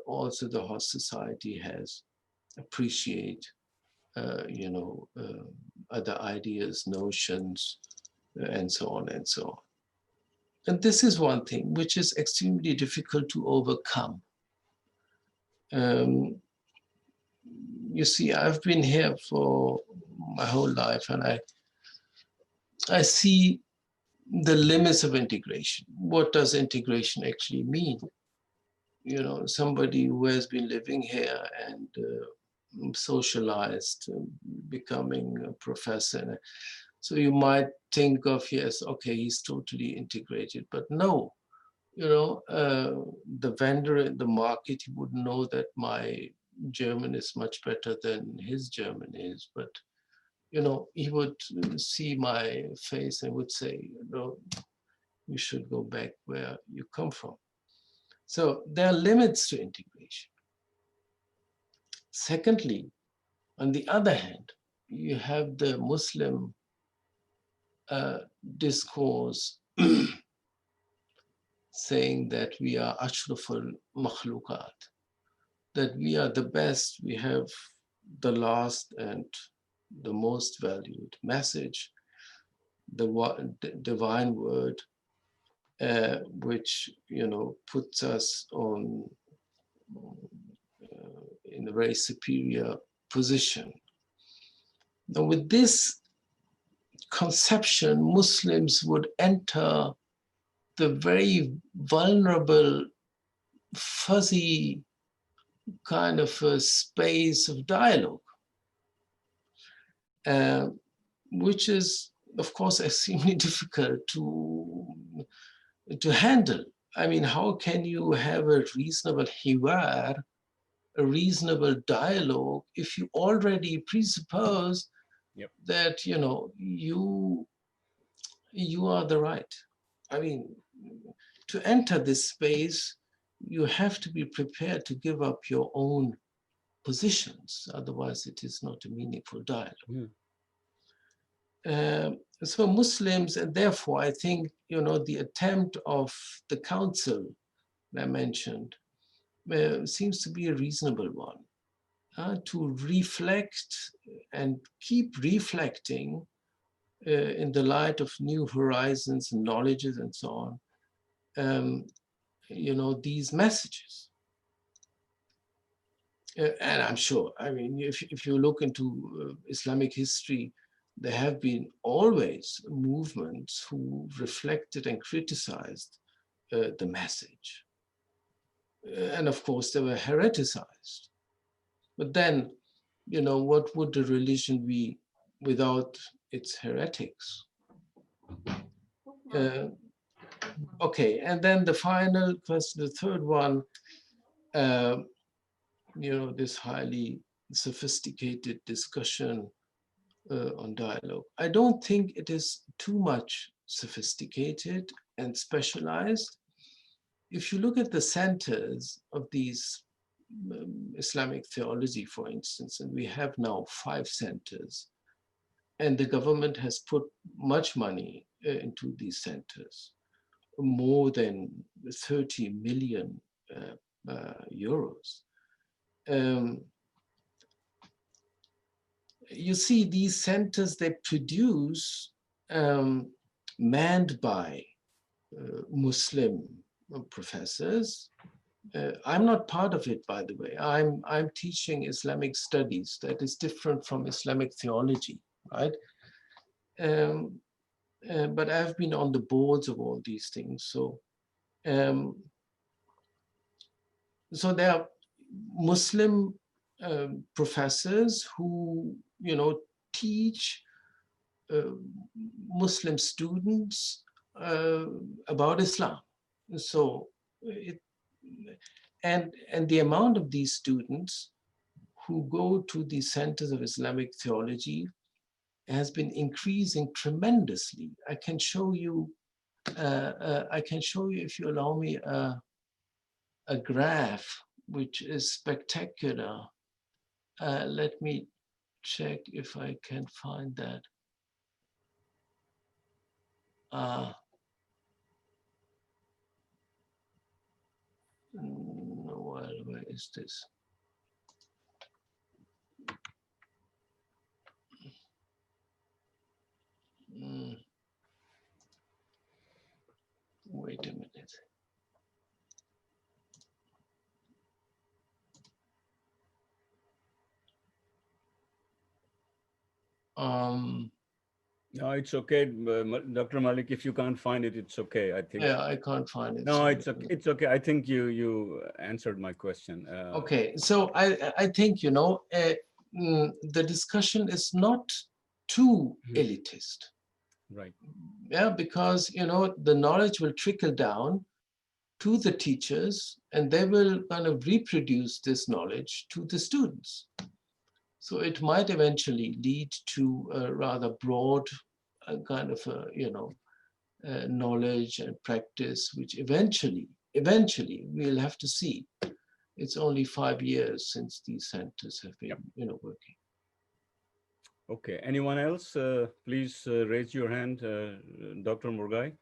S3: Also, the host society has appreciate, other ideas, notions, and so on and so on. And this is one thing which is extremely difficult to overcome. Um, you see, I've been here for my whole life, and I see the limits of integration. What does integration actually mean? Somebody who has been living here and socialized, becoming a professor. So you might think of, yes, okay, he's totally integrated, but no, the vendor in the market, he would know that my German is much better than his German is, but, he would see my face and would say, you should go back where you come from. So there are limits to integration. Secondly, on the other hand, you have the Muslim discourse saying that we are ashraful makhlukat, that we are the best, we have the last and the most valued message, the divine word, which puts us on in a very superior position. Now, with this conception, Muslims would enter the very vulnerable, fuzzy kind of a space of dialogue, which is, of course, extremely difficult to handle. I mean, how can you have a reasonable hiwar, a reasonable dialogue, if you already presuppose
S1: Yep.
S3: that you are the right? I mean, to enter this space, you have to be prepared to give up your own positions. Otherwise, it is not a meaningful dialogue. So Muslims, and therefore, I think, the attempt of the council I mentioned seems to be a reasonable one, to reflect and keep reflecting in the light of new horizons and knowledges and so on, these messages. And I'm sure, I mean, if you look into Islamic history, there have been always movements who reflected and criticized the message. And of course, they were hereticized. But then, what would the religion be without its heretics? Uh, okay, and then the final question, the third one, uh, this highly sophisticated discussion on dialogue. I don't think it is too much sophisticated and specialized. If you look at the centers of these Islamic theology, for instance, and we have now 5 centers, and the government has put much money into these centers, more than 30 million euros. You see, these centers, they produce manned by Muslim professors. I'm not part of it, by the way. I'm teaching Islamic studies. That is different from Islamic theology, right? But I've been on the boards of all these things. So there are Muslim professors who, teach Muslim students about Islam. So and the amount of these students who go to the centers of Islamic theology has been increasing tremendously. I can show you, if you allow me, a graph which is spectacular. Let me check if I can find that. Well, where is this? Wait a minute.
S1: No, it's okay, Dr. Malik. If you can't find it, it's okay. I think.
S3: Yeah, I can't find it.
S1: No,
S3: Sorry.
S1: it's okay. It's okay. I think you answered my question.
S3: Okay, so I think the discussion is not too elitist.
S1: Right.
S3: Yeah, because the knowledge will trickle down to the teachers, and they will kind of reproduce this knowledge to the students. So it might eventually lead to a rather broad kind of knowledge and practice, which eventually we'll have to see. It's only 5 years since these centers have been working.
S1: Okay. Anyone else? Please raise your hand, Dr. Murgai.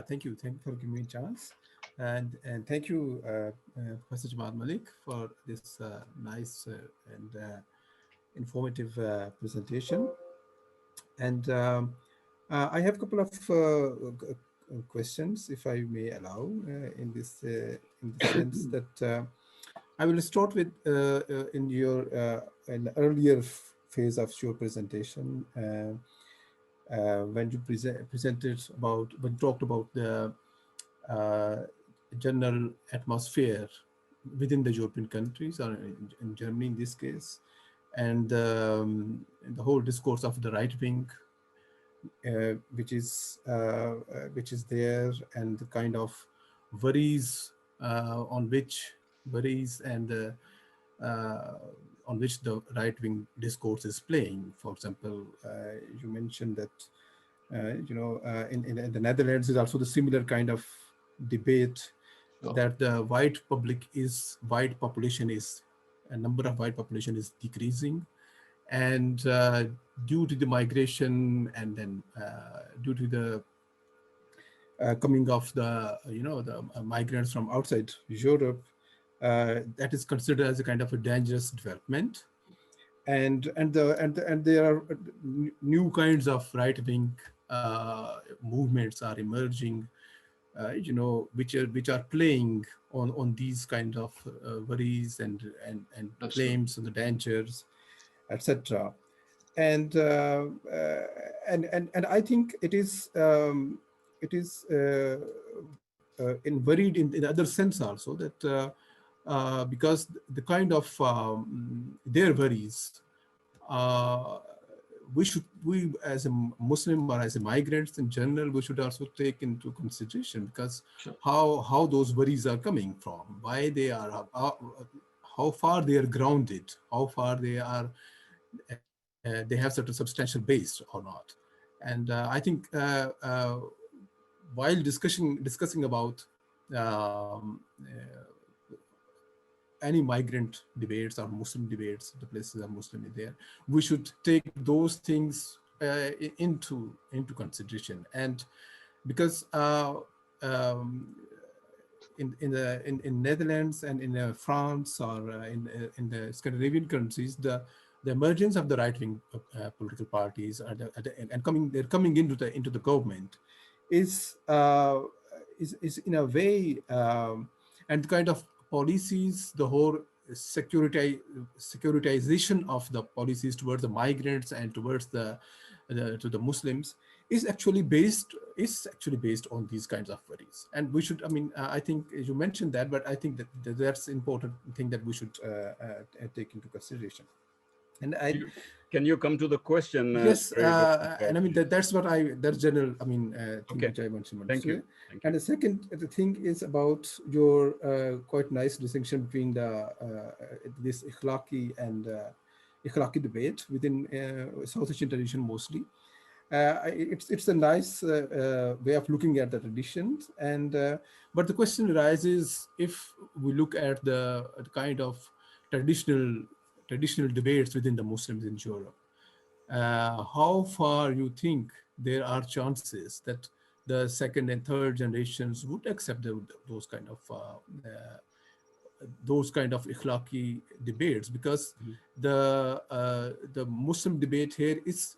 S4: Thank you for giving me a chance, and thank you, Professor Jamal Malik, for this nice and informative presentation. And I have a couple of questions, if I may allow, in the sense that I will start with in the earlier phase of your presentation. When you talked about the general atmosphere within the European countries, or in Germany in this case, and the whole discourse of the right wing, which is there, and the kind of worries on which the right-wing discourse is playing. For example, you mentioned that in the Netherlands is also the similar kind of debate that the number of white population is decreasing, and due to the migration, and then due to the coming of the migrants from outside Europe, that is considered as a kind of a dangerous development, and there are new kinds of right-wing movements are emerging, which are playing on these kind of worries and claims on the dangers, etc. And I think it is in worried in the other sense also, that because the kind of their worries, uh, we as a Muslim or as a migrants in general, we should also take into consideration, because
S3: Sure.
S4: how those worries are coming from, why they are, how far they are grounded, how far they are, they have certain substantial base or not. And I think while discussing about um, any migrant debates or Muslim debates, the places are Muslim in there, we should take those things into consideration. And because in Netherlands and in France or in the Scandinavian countries, the emergence of the right-wing political parties and they're coming into the government is in a way, and kind of policies, the whole securitization of the policies towards the migrants and towards to the Muslims is actually based on these kinds of worries. And we should, I mean, I think you mentioned that, but I think that's important thing that we should take into consideration. And
S1: Can you come to the question?
S4: yes,
S1: Straight up?
S4: and I mean that's general. I mean, thing
S1: Okay.
S4: which I mentioned.
S1: Thank you. Thank you.
S4: And the thing is about your quite nice distinction between this ikhlaqi and ikhlaqi debate within South Asian tradition mostly. It's a nice way of looking at the traditions, and but the question arises, if we look at the kind of traditional debates within the Muslims in Europe, how far you think there are chances that the second and third generations would accept those kind of ikhlaqi debates, because the Muslim debate here is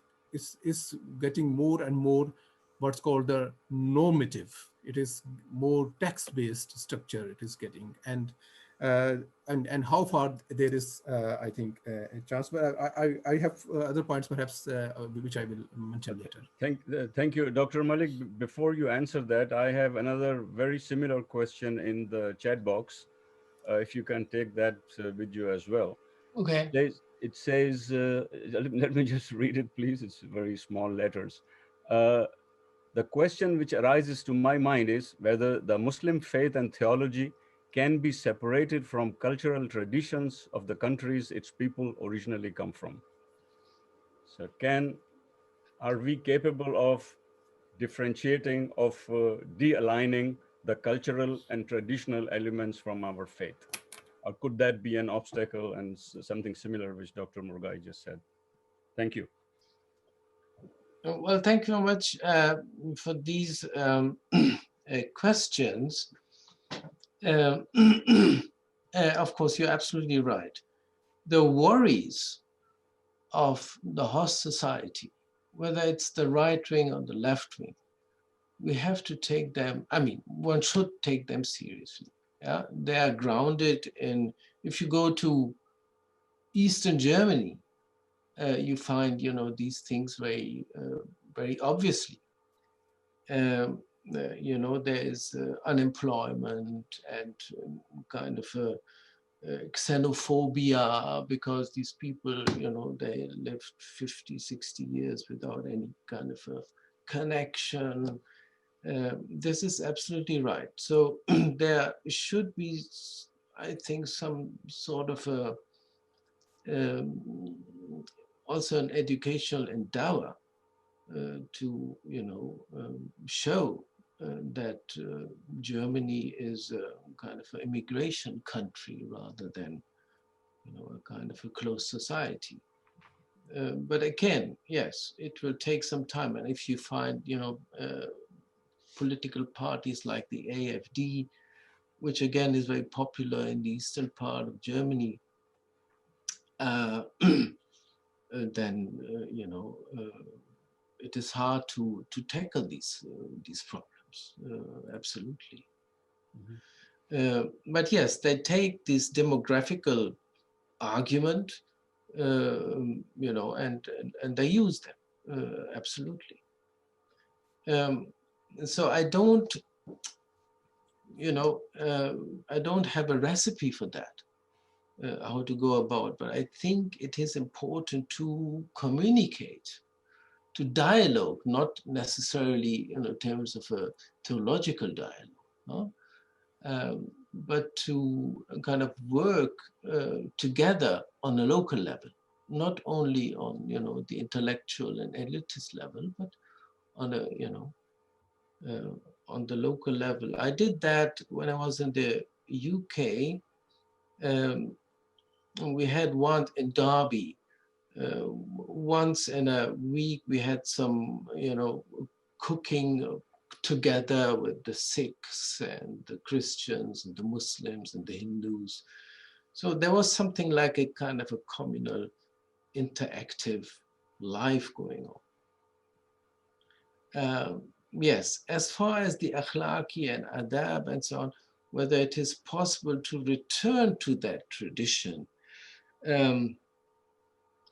S4: getting more and more what's called the normative. It is more text-based structure it is getting, and how far there is, I think, a chance. But I have other points perhaps which I will mention later.
S1: Thank you, Dr. Malik. Before you answer that, I have another very similar question in the chat box. If you can take that with you as well.
S3: Okay.
S1: It says, let me just read it, please. It's very small letters. The question which arises to my mind is whether the Muslim faith and theology can be separated from cultural traditions of the countries its people originally come from. So are we capable of differentiating, of de-aligning the cultural and traditional elements from our faith? Or could that be an obstacle, and something similar which Dr. Murgai just said? Thank you.
S3: Well, thank you very much for these questions. Of course, you're absolutely right. The worries of the host society, whether it's the right wing or the left wing, we have to take them, I mean, one should take them seriously. Yeah? They are grounded in, if you go to Eastern Germany, you find, these things very obviously. There is unemployment and kind of xenophobia, because these people, they lived 50, 60 years without any kind of a connection. This is absolutely right. So there should be, I think, some sort of also an educational endeavor to show that Germany is a kind of an immigration country rather than a kind of a closed society. But again, yes, it will take some time. And if you find political parties like the AfD, which again is very popular in the eastern part of Germany, then it is hard to tackle these problems. Absolutely. Mm-hmm. But yes, they take this demographical argument, and they use them. Absolutely. So I don't I don't have a recipe for that, how to go about, but I think it is important to communicate, to dialogue, not necessarily in terms of a theological dialogue, no? But to kind of work together on a local level, not only on the intellectual and elitist level, but on a on the local level. I did that when I was in the UK. We had one in Derby. Once in a week, we had some, cooking together with the Sikhs and the Christians and the Muslims and the Hindus. So there was something like a kind of a communal, interactive life going on. Yes, as far as the akhlaqi and adab and so on, whether it is possible to return to that tradition,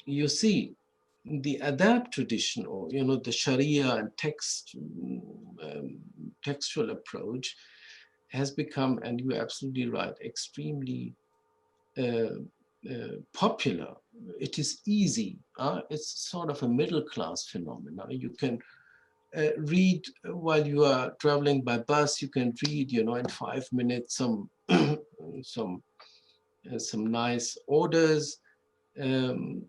S3: you see, the adab tradition, or the Sharia and textual approach, has become, and you're absolutely right, extremely popular. It is easy. It's sort of a middle class phenomenon. You can read while you are traveling by bus. You can read, in 5 minutes some nice orders. And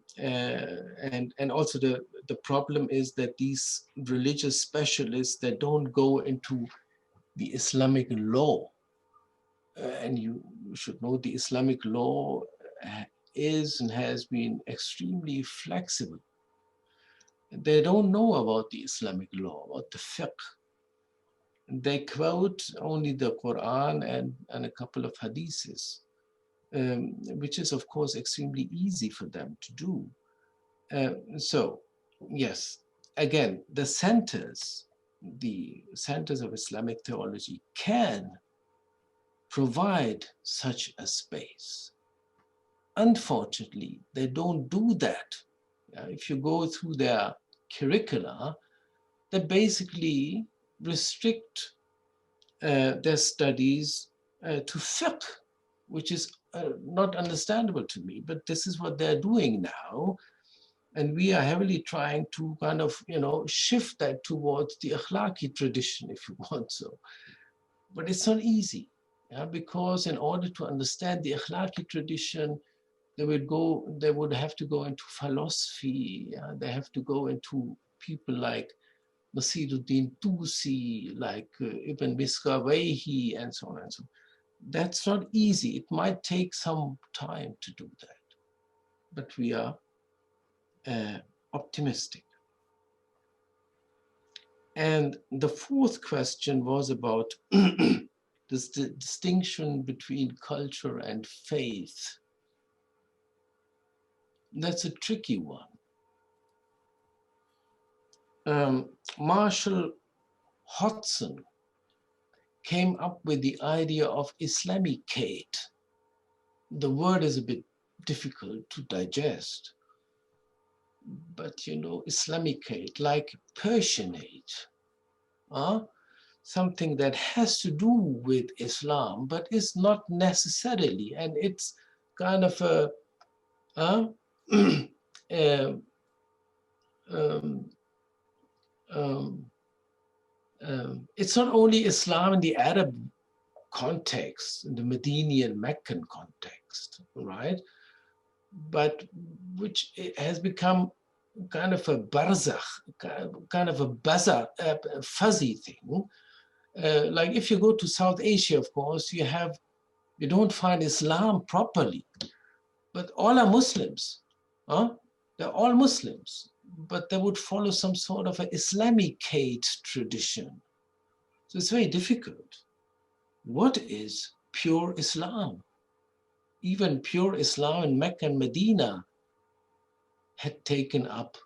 S3: also the problem is that these religious specialists, they don't go into the Islamic law. And you should know the Islamic law is and has been extremely flexible. They don't know about the Islamic law, about the fiqh. They quote only the Quran and a couple of hadiths, which is, of course, extremely easy for them to do. So, yes, again, the centers of Islamic theology can provide such a space. Unfortunately, they don't do that. If you go through their curricula, they basically restrict their studies to fiqh, which is not understandable to me, but this is what they're doing now. And we are heavily trying to kind of, shift that towards the akhlaqi tradition, if you want so. But it's not easy, because in order to understand the akhlaqi tradition, they would have to go into philosophy. They have to go into people like Nasiruddin Tusi, like Ibn Miskawayhi, and so on and so on. That's not easy. It might take some time to do that. But we are optimistic. And the fourth question was about this distinction between culture and faith. That's a tricky one. Marshall Hodgson came up with the idea of Islamicate. The word is a bit difficult to digest, but Islamicate, like Persianate, something that has to do with Islam, but is not necessarily, and it's kind of it's not only Islam in the Arab context, in the Medinian Meccan context, right? But which has become kind of a barzakh, kind of a fuzzy thing. Like if you go to South Asia, of course, you don't find Islam properly, but all are Muslims. They're all Muslims, but they would follow some sort of an Islamicate tradition. So it's very difficult. What is pure Islam? Even pure Islam in Mecca and Medina had taken up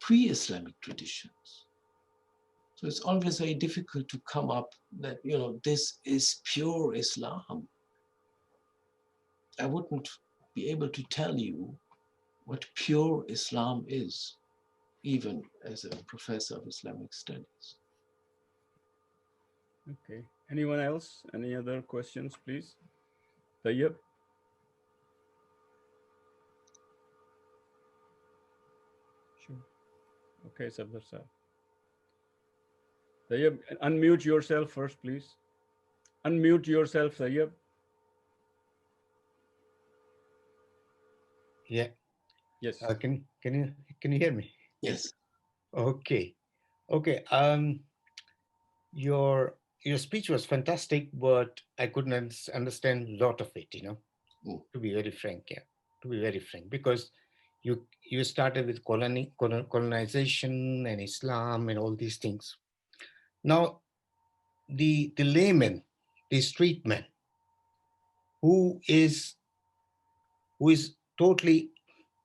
S3: pre-Islamic traditions. So it's always very difficult to come up that, this is pure Islam. I wouldn't be able to tell you what pure Islam is, even as a professor of Islamic studies.
S1: Okay. Anyone else? Any other questions, please? Tayyib? Sure. Okay, Sardar sir. Tayyib, unmute yourself first, please. Unmute yourself, Tayyib.
S5: Yeah.
S1: Yes.
S5: Can you hear me?
S3: Yes.
S5: Okay. Okay. Your speech was fantastic, but I couldn't understand a lot of it. To be very frank, yeah. To be very frank, because you started with colonization and Islam and all these things. Now, the layman, the street man, who is totally,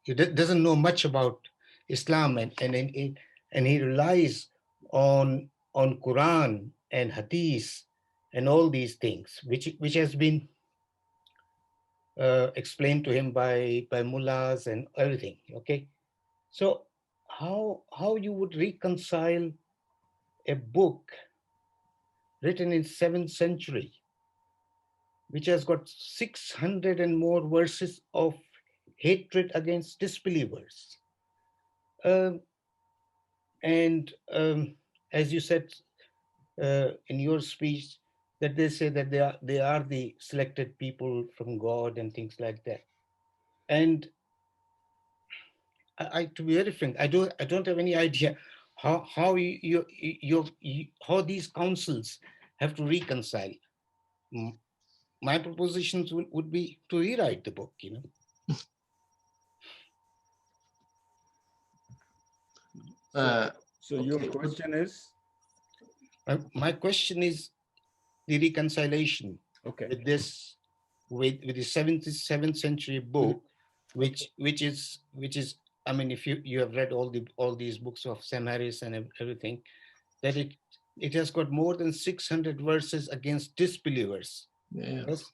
S5: doesn't know much about Islam, and he relies on Quran and Hadith and all these things, which has been explained to him by mullahs and everything. Okay, so how you would reconcile a book written in 7th century, which has got 600 and more verses of hatred against disbelievers? Um, and as you said in your speech, that they say that they are the selected people from God and things like that. And I to be very frank, I don't have any idea how how these councils have to reconcile. M- My propositions would be to rewrite the book.
S1: So your question is?
S5: My question is the reconciliation
S1: Okay.
S5: with this, with the 7th century book, which is I mean, if you have read all these books of Sam Harris and everything, that it has got more than 600 verses against disbelievers.
S3: Yeah.
S5: Yes,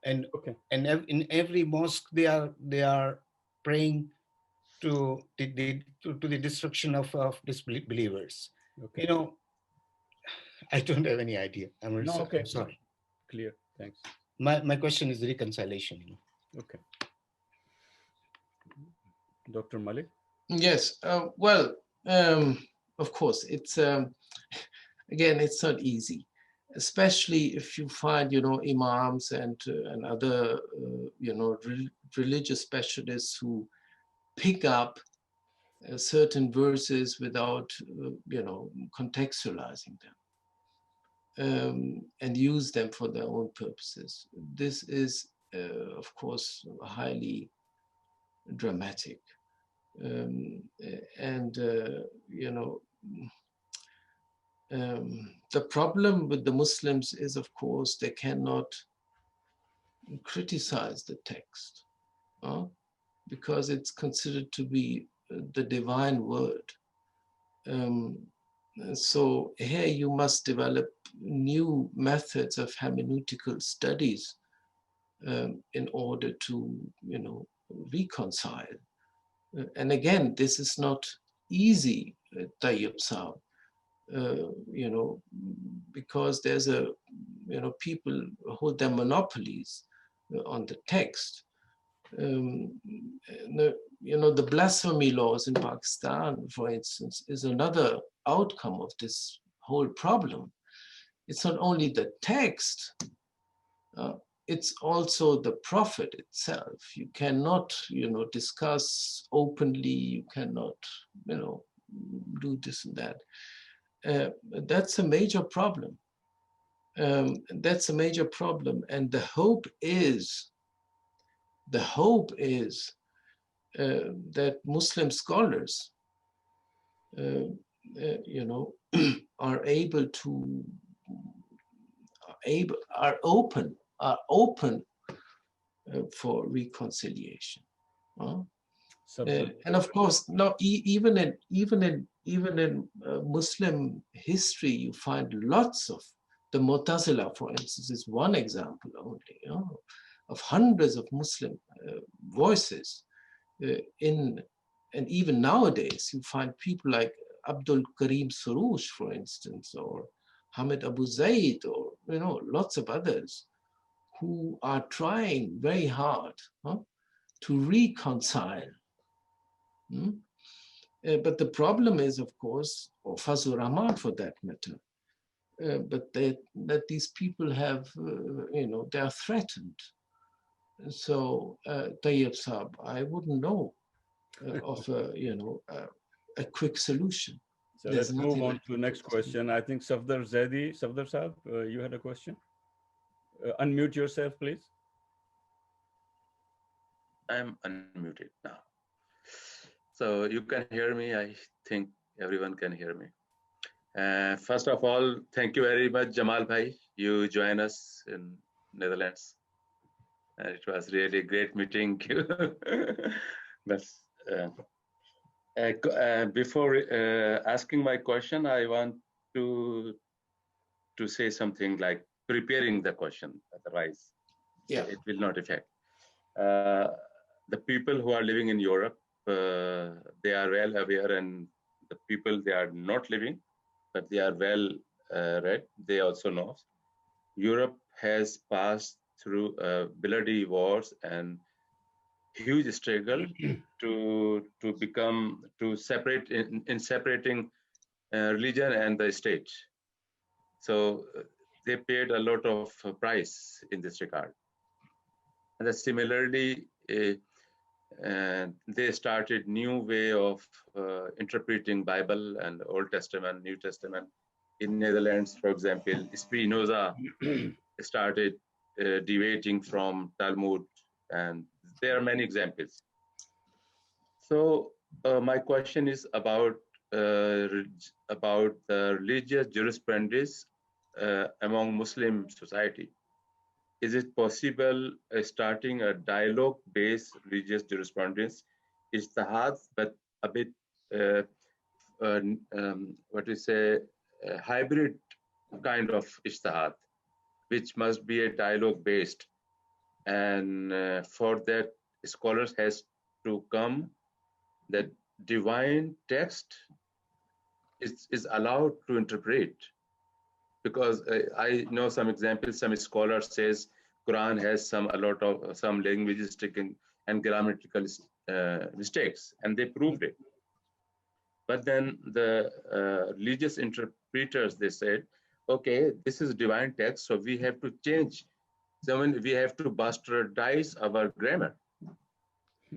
S5: and
S1: Okay.
S5: in every mosque they are praying to the destruction of disbelievers.
S1: Okay.
S5: I don't have any idea. I'm
S1: No, okay.
S5: sorry.
S1: Clear. Thanks.
S5: My question is reconciliation.
S1: Okay. Dr. Malik?
S3: Yes. Well, of course, it's again, it's not easy, especially if you find, imams and other, religious specialists who pick up certain verses without, contextualizing them and use them for their own purposes. This is, of course, highly dramatic. And the problem with the Muslims is, of course, they cannot criticize the text because it's considered to be the divine word. So here you must develop new methods of hermeneutical studies in order to, reconcile. And again, this is not easy, Tayyib Saab, because there's people hold their monopolies on the text. The blasphemy laws in Pakistan, for instance, is another outcome of this whole problem. It's not only the text, it's also the prophet itself. You cannot, discuss openly, you cannot, do this and that. That's a major problem. That's a major problem. And the hope is that Muslim scholars, are able to, are open for reconciliation. And of course, no, even in Muslim history, you find lots of the Mu'tazila, for instance, is one example only, of hundreds of Muslim voices and even nowadays, you find people like Abdul Karim Surush, for instance, or Hamid Abu Zaid, or lots of others who are trying very hard to reconcile. But the problem is, of course, or Fazlur Rahman for that matter, but that these people have, they are threatened. So, Tayyib Saab, I wouldn't know of a quick solution.
S1: So
S3: There's
S1: let's move
S3: nothing
S1: on
S3: like
S1: to the
S3: a
S1: next
S3: quick
S1: question. I think Safdar Saab, you had a question. Unmute yourself, please.
S6: I'm unmuted now. So you can hear me. I think everyone can hear me. First of all, thank you very much, Jamal Bhai. You join us in Netherlands. It was really great meeting you. But before asking my question, I want to say something like preparing the question. Otherwise, it will not affect. The people who are living in Europe, they are well aware, and the people they are not living, but they are well read. They also know Europe has passed through bloody wars and huge struggle to separate in separating religion and the state. So they paid a lot of price in this regard. And similarly, they started new way of interpreting Bible and Old Testament, New Testament. In Netherlands, for example, Spinoza started deviating from Talmud, and there are many examples. So my question is about the religious jurisprudence among Muslim society. Is it possible starting a dialogue-based religious jurisprudence? Ijtihad, but a bit, hybrid kind of ijtihad, which must be a dialogue-based. And for that, scholars has to come that divine text is allowed to interpret. Because I know some examples, some scholar says Quran has a lot of some linguistic and grammatical mistakes, and they proved it. But then the religious interpreters, they said, okay, this is divine text, so we have to change. So we have to bastardize our grammar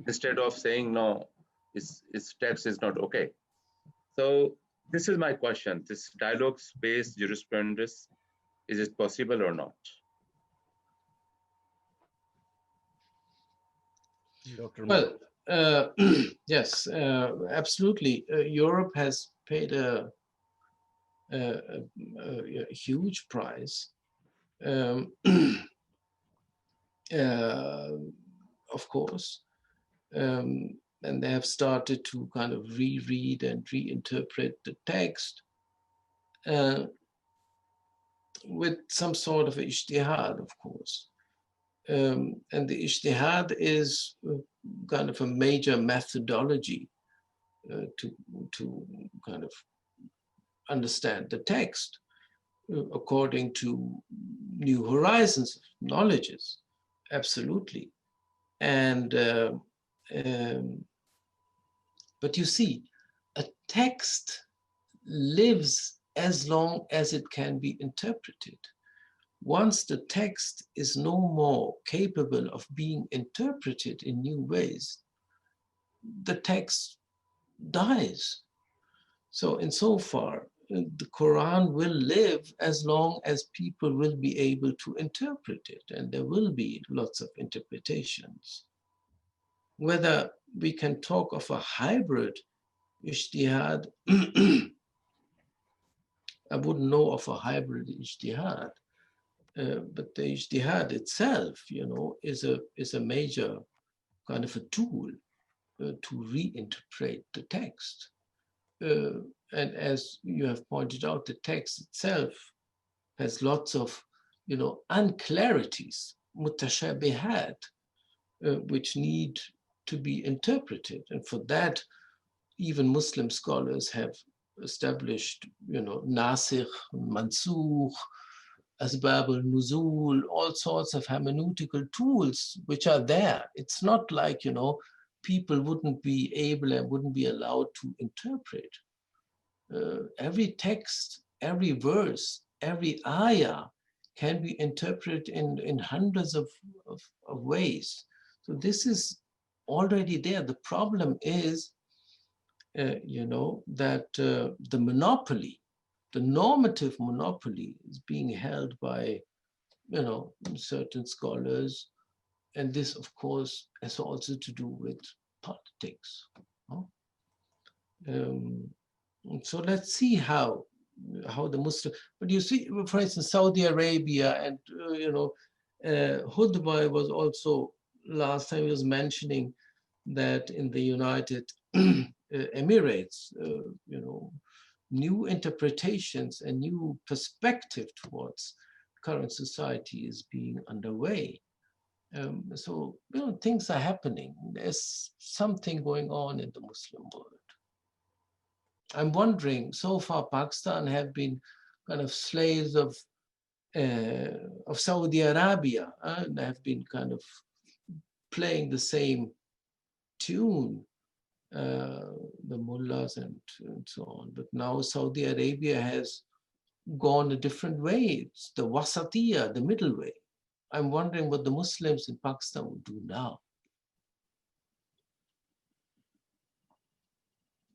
S6: instead of saying no, its text is not okay. So this is my question. This dialogue-based jurisprudence, is it possible or not?
S1: Dr.
S3: Well, yes, absolutely. Europe has paid a huge price. Of course, and they have started to kind of reread and reinterpret the text with some sort of ijtihad, of course. And the ijtihad is kind of a major methodology to kind of understand the text according to new horizons of knowledges, absolutely. And but you see, a text lives as long as it can be interpreted. Once the text is no more capable of being interpreted in new ways, the text dies. So insofar, the Quran will live as long as people will be able to interpret it, and there will be lots of interpretations. Whether we can talk of a hybrid ijtihad, I wouldn't know of a hybrid ijtihad, but the ijtihad itself, is a major kind of a tool to reinterpret the text. And as you have pointed out, the text itself has lots of, unclarities, mutashabihat, which need to be interpreted. And for that, even Muslim scholars have established, nasikh, mansukh, asbab al-nuzul, all sorts of hermeneutical tools which are there. It's not like, people wouldn't be able and wouldn't be allowed to interpret. Every text, every verse, every ayah can be interpreted in hundreds of ways. So this is already there. The problem is, that the monopoly, the normative monopoly is being held by, certain scholars. And this, of course, has also to do with politics. So let's see how the Muslim, but you see, for instance, Saudi Arabia and, Hudbay was also, last time he was mentioning that in the United Emirates, new interpretations and new perspective towards current society is being underway. So, things are happening. There's something going on in the Muslim world. I'm wondering, so far Pakistan have been kind of slaves of Saudi Arabia, and have been kind of playing the same tune, the mullahs and so on. But now Saudi Arabia has gone a different way. It's the wasatiyah, the middle way. I'm wondering what the Muslims in Pakistan would do now.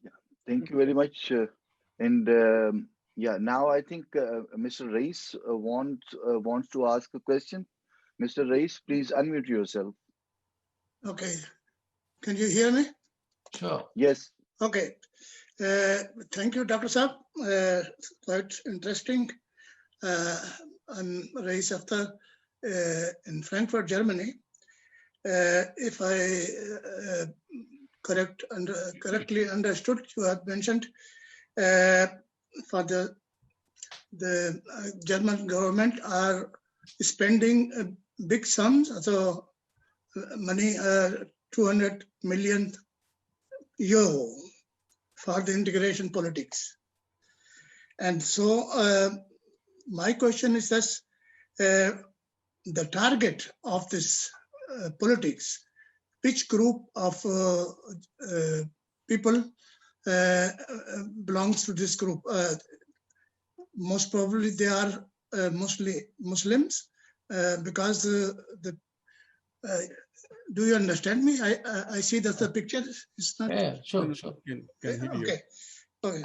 S7: Yeah, thank you very much. Yeah, now I think Mr. Reis wants to ask a question. Mr. Reis, please unmute yourself.
S8: Okay. Can you hear me?
S3: Sure.
S7: Yes.
S8: Okay. Thank you, Dr. Saab. Quite interesting. I'm Reis Akhtar in Frankfurt, Germany. If I correctly understood, you have mentioned for the German government are spending big sums, so money, 200 million euro for the integration politics. And so my question is this, the target of this politics, which group of people belongs to this group? Most probably they are mostly Muslims, because do you understand me? I see that the picture is not.
S3: Yeah, sure.
S1: Can hear you.
S8: Okay.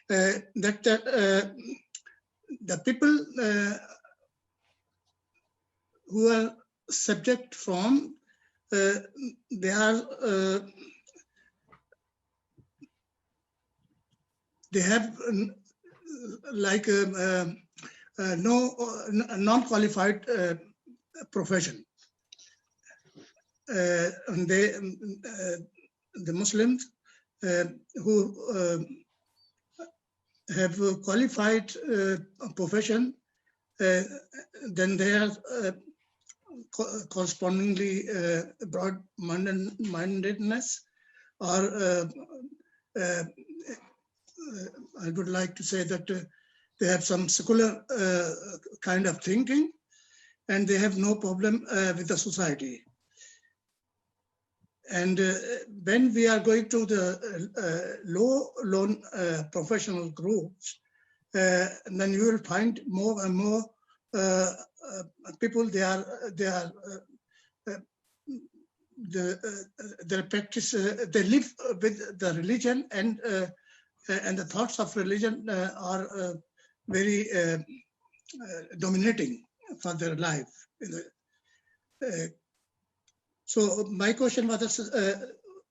S8: That the people who are subject from, they have like no non-qualified profession. And the Muslims who have a qualified profession, then they are correspondingly broad-mindedness, or I would like to say that they have some secular kind of thinking, and they have no problem with the society. And when we are going to the low professional groups, then you will find more and more people. They practice. They live with the religion, and the thoughts of religion are very dominating for their life. So my question was,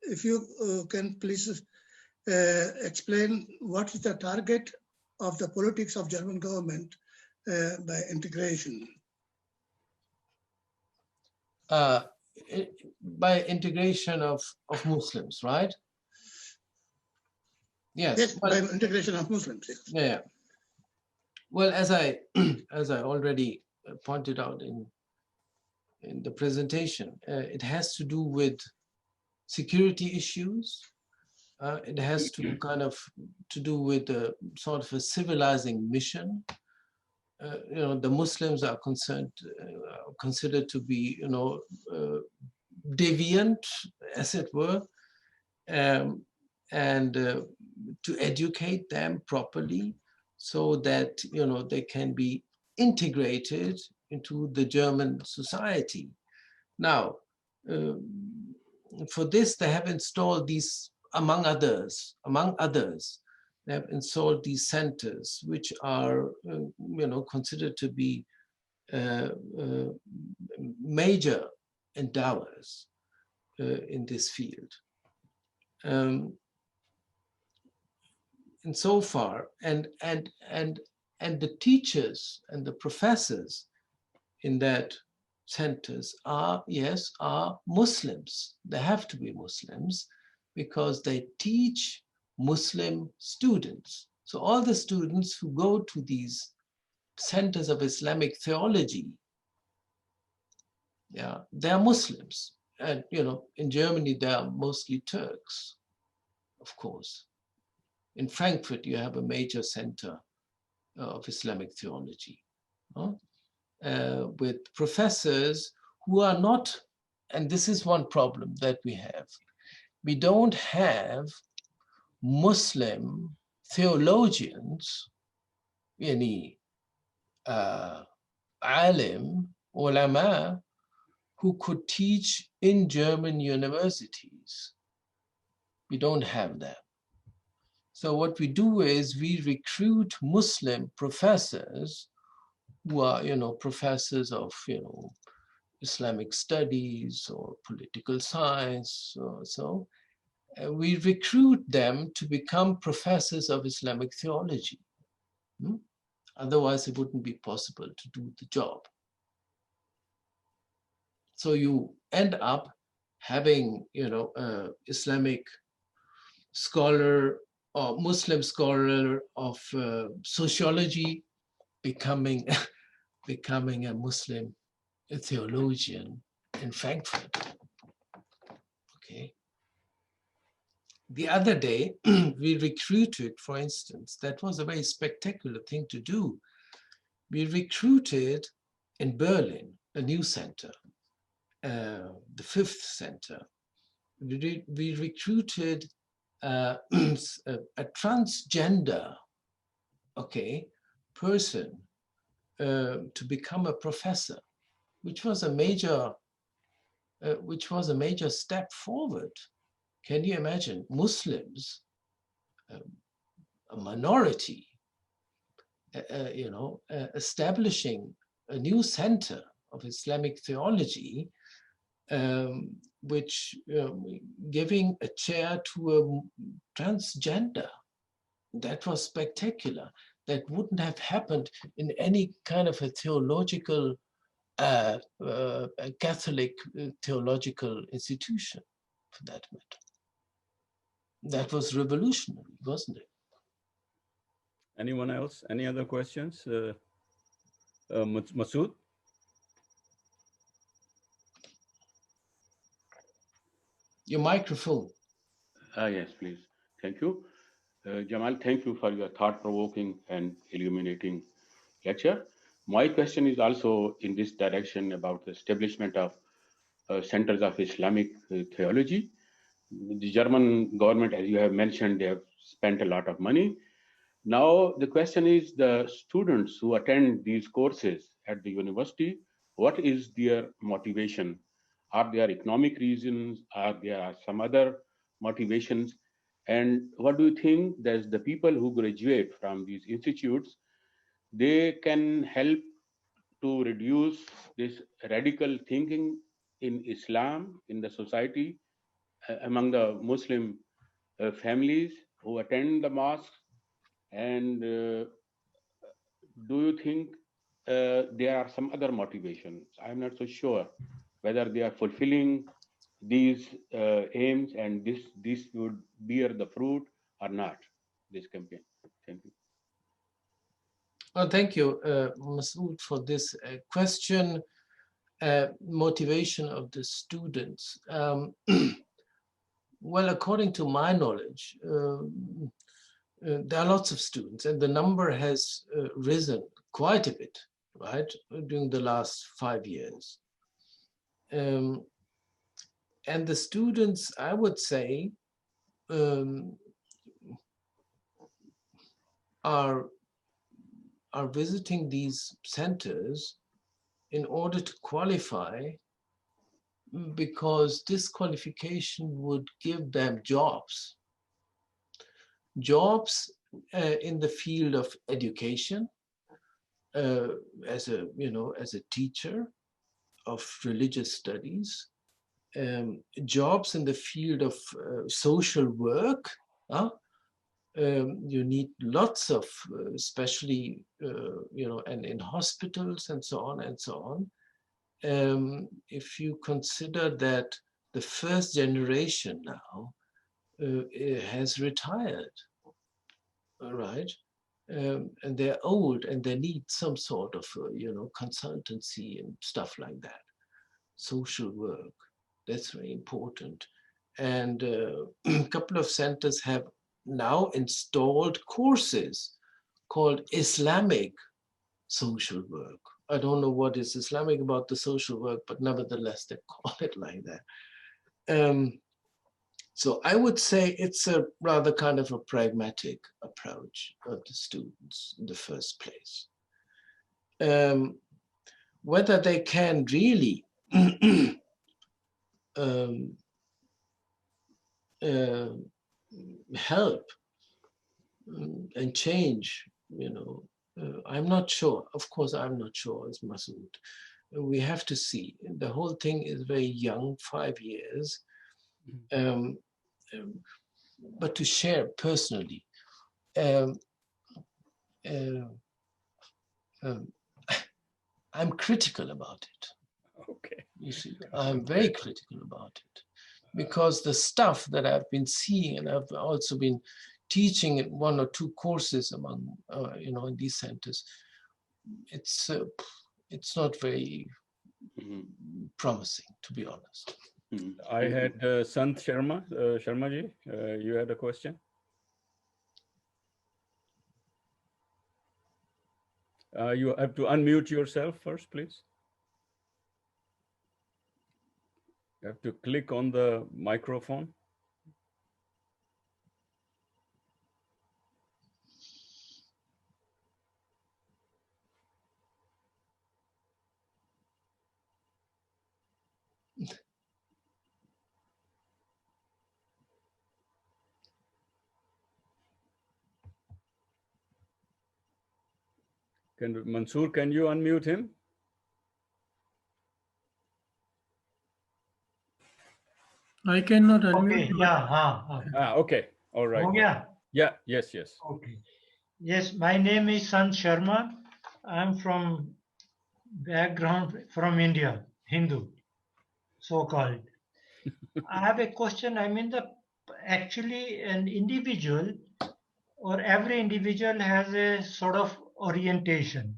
S8: if you can please explain what is the target of the politics of German government by integration?
S3: By integration of Muslims, right? Yes,
S8: by integration of Muslims. Yes.
S3: Yeah. Well, as I already pointed out in the presentation, it has to do with security issues, It has to kind of to do with a sort of a civilizing mission. The Muslims are considered to be, deviant, as it were, and to educate them properly so that they can be integrated into the German society. Now, for this, they have installed these, among others, they have installed these centers, which are, considered to be major endowers in this field. And so far, and the teachers and the professors in that centers are Muslims. They have to be Muslims because they teach Muslim students. So all the students who go to these centers of Islamic theology, they are Muslims. And in Germany, they are mostly Turks, of course. In Frankfurt, you have a major center of Islamic theology. With professors who are not, and this is one problem that we have. We don't have Muslim theologians, any alim, ulama, who could teach in German universities. We don't have that. So what we do is we recruit Muslim professors who are, professors of, Islamic studies or political science or so. We recruit them to become professors of Islamic theology. Otherwise, it wouldn't be possible to do the job. So you end up having, Islamic scholar or Muslim scholar of sociology becoming a Muslim theologian in Frankfurt. Okay. The other day, we recruited, for instance, that was a very spectacular thing to do. We recruited in Berlin a new center, the fifth center. We recruited a transgender, person to become a professor, which was a major step forward. Can you imagine Muslims, a minority, establishing a new center of Islamic theology, which giving a chair to a transgender? That was spectacular. That wouldn't have happened in any kind of a theological, a Catholic theological institution, for that matter. That was revolutionary, wasn't it?
S1: Anyone else? Any other questions? Masood?
S3: Your microphone.
S2: Yes, please. Thank you. Jamal, thank you for your thought-provoking and illuminating lecture. My question is also in this direction about the establishment of centers of Islamic theology. The German government, as you have mentioned, they have spent a lot of money. Now, the question is the students who attend these courses at the university, what is their motivation? Are there economic reasons? Are there some other motivations? And what do you think that the people who graduate from these institutes, they can help to reduce this radical thinking in Islam, in the society, among the Muslim families who attend the mosque? And do you think there are some other motivations? I'm not so sure whether they are fulfilling these aims and this would bear the fruit or not, this campaign. Thank you.
S3: Well, thank you, Masood, for this question. Motivation of the students. Well, according to my knowledge, there are lots of students, and the number has risen quite a bit, right, during the last 5 years. And the students, I would say, are visiting these centers in order to qualify, because this qualification would give them jobs in the field of education, as a teacher of religious studies, jobs in the field of social work. You need lots of, especially, and in hospitals and so on and so on. If you consider that the first generation now has retired, all right, and they're old and they need some sort of, consultancy and stuff like that. Social work, that's very important. And a couple of centers have now installed courses called Islamic social work. I don't know what is Islamic about the social work, but nevertheless, they call it like that. So I would say it's a rather kind of a pragmatic approach of the students in the first place. Whether they can really help and change, I'm not sure. Of course, I'm not sure as Masood. We have to see. The whole thing is very young, 5 years. But to share personally, I'm critical about it.
S1: Okay.
S3: You see, I'm very critical about it, because the stuff that I've been seeing, and I've also been teaching in 1 or 2 courses among, in these centers, it's not very promising, to be honest.
S1: I had Sant Sharmaji, you had a question? You have to unmute yourself first, please. You have to click on the microphone. Mansoor, can you unmute him?
S9: I cannot unmute.
S10: Okay, yeah.
S1: Okay, all right. Yeah, yes.
S10: Okay. Yes, my name is Sant Sharma. I'm from background from India, Hindu, so-called. I have a question. I mean, actually an individual or every individual has a sort of orientation.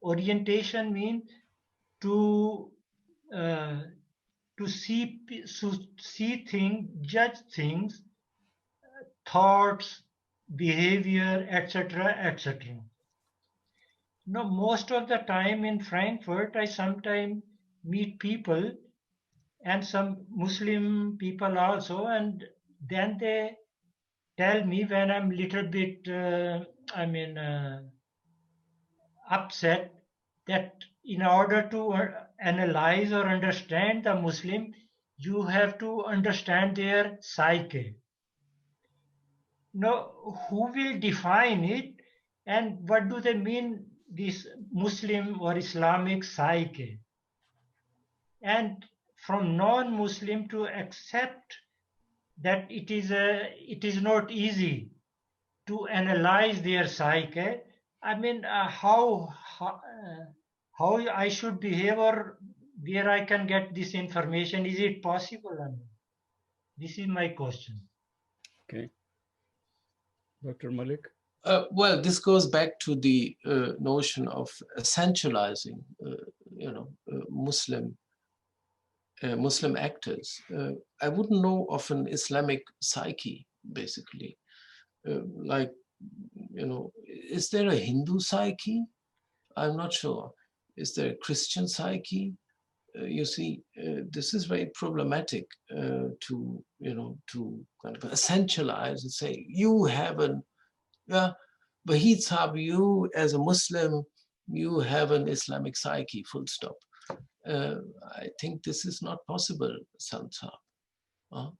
S10: Orientation means to see things, judge things, thoughts, behavior, etc., etc. Now, most of the time in Frankfurt, I sometimes meet people and some Muslim people also, and then they tell me when I'm little bit, upset, that in order to analyze or understand the Muslim, you have to understand their psyche. Now, who will define it, and what do they mean, this Muslim or Islamic psyche? And from non-Muslim to accept that it is not easy to analyze their psyche. I mean, how I should behave, or where I can get this information? Is it possible? This is my question.
S1: Okay. Dr. Malik?
S3: Well, this goes back to the notion of essentializing, Muslim Muslim actors, I wouldn't know of an Islamic psyche, basically. Like, you know, is there a Hindu psyche? I'm not sure. Is there a Christian psyche? You see, this is very problematic to, you know, to kind of essentialize and say, you have an, yeah, Bahid Saab, you as a Muslim, you have an Islamic psyche, full stop. I think this is not possible, Sant Saab.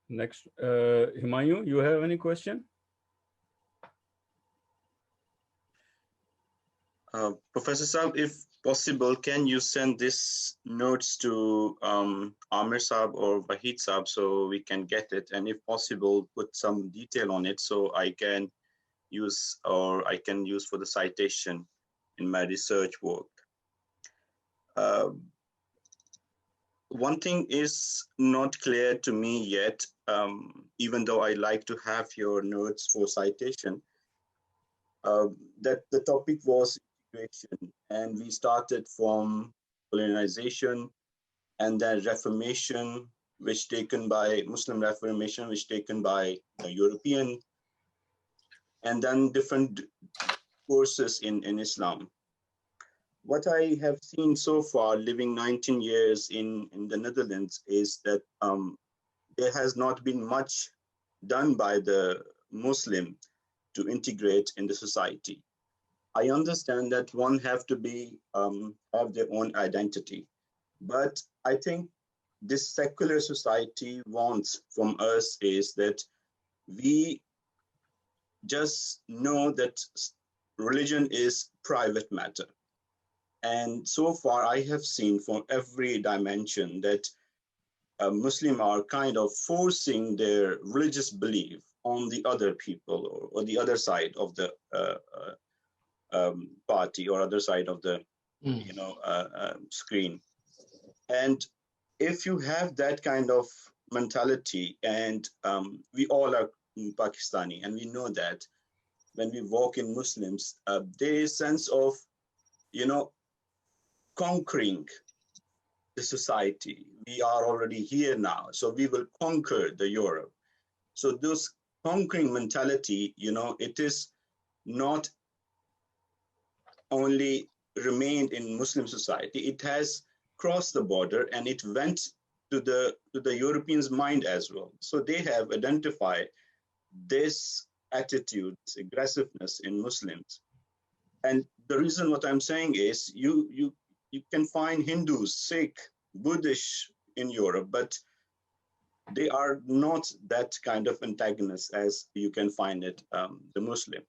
S1: Next, Himayu, you have any question?
S11: Professor Saab, if possible, can you send this notes to Amir Saab or Wahid Saab so we can get it? And if possible, put some detail on it so I can use for the citation in my research work. One thing is not clear to me yet, even though I like to have your notes for citation, that the topic was integration, and we started from colonization and then Reformation, which taken by Muslim Reformation, which taken by European, and then different courses in Islam. What I have seen so far, living 19 years in the Netherlands, is that there has not been much done by the Muslim to integrate in the society. I understand that one have to be have their own identity, but I think this secular society wants from us is that we just know that religion is private matter. And so far, I have seen from every dimension that Muslims are kind of forcing their religious belief on the other people or the other side of the party or other side of the screen. And if you have that kind of mentality, and we all are Pakistani, and we know that when we walk in Muslims, there is a sense of, conquering the society. We are already here now, so we will conquer the Europe. So this conquering mentality, it is not only remained in Muslim society, it has crossed the border and it went to the Europeans' mind as well. So they have identified this attitude, this aggressiveness in Muslims. And the reason what I'm saying is you can find Hindus, Sikh, Buddhist in Europe, but they are not that kind of antagonists as you can find it, the Muslim.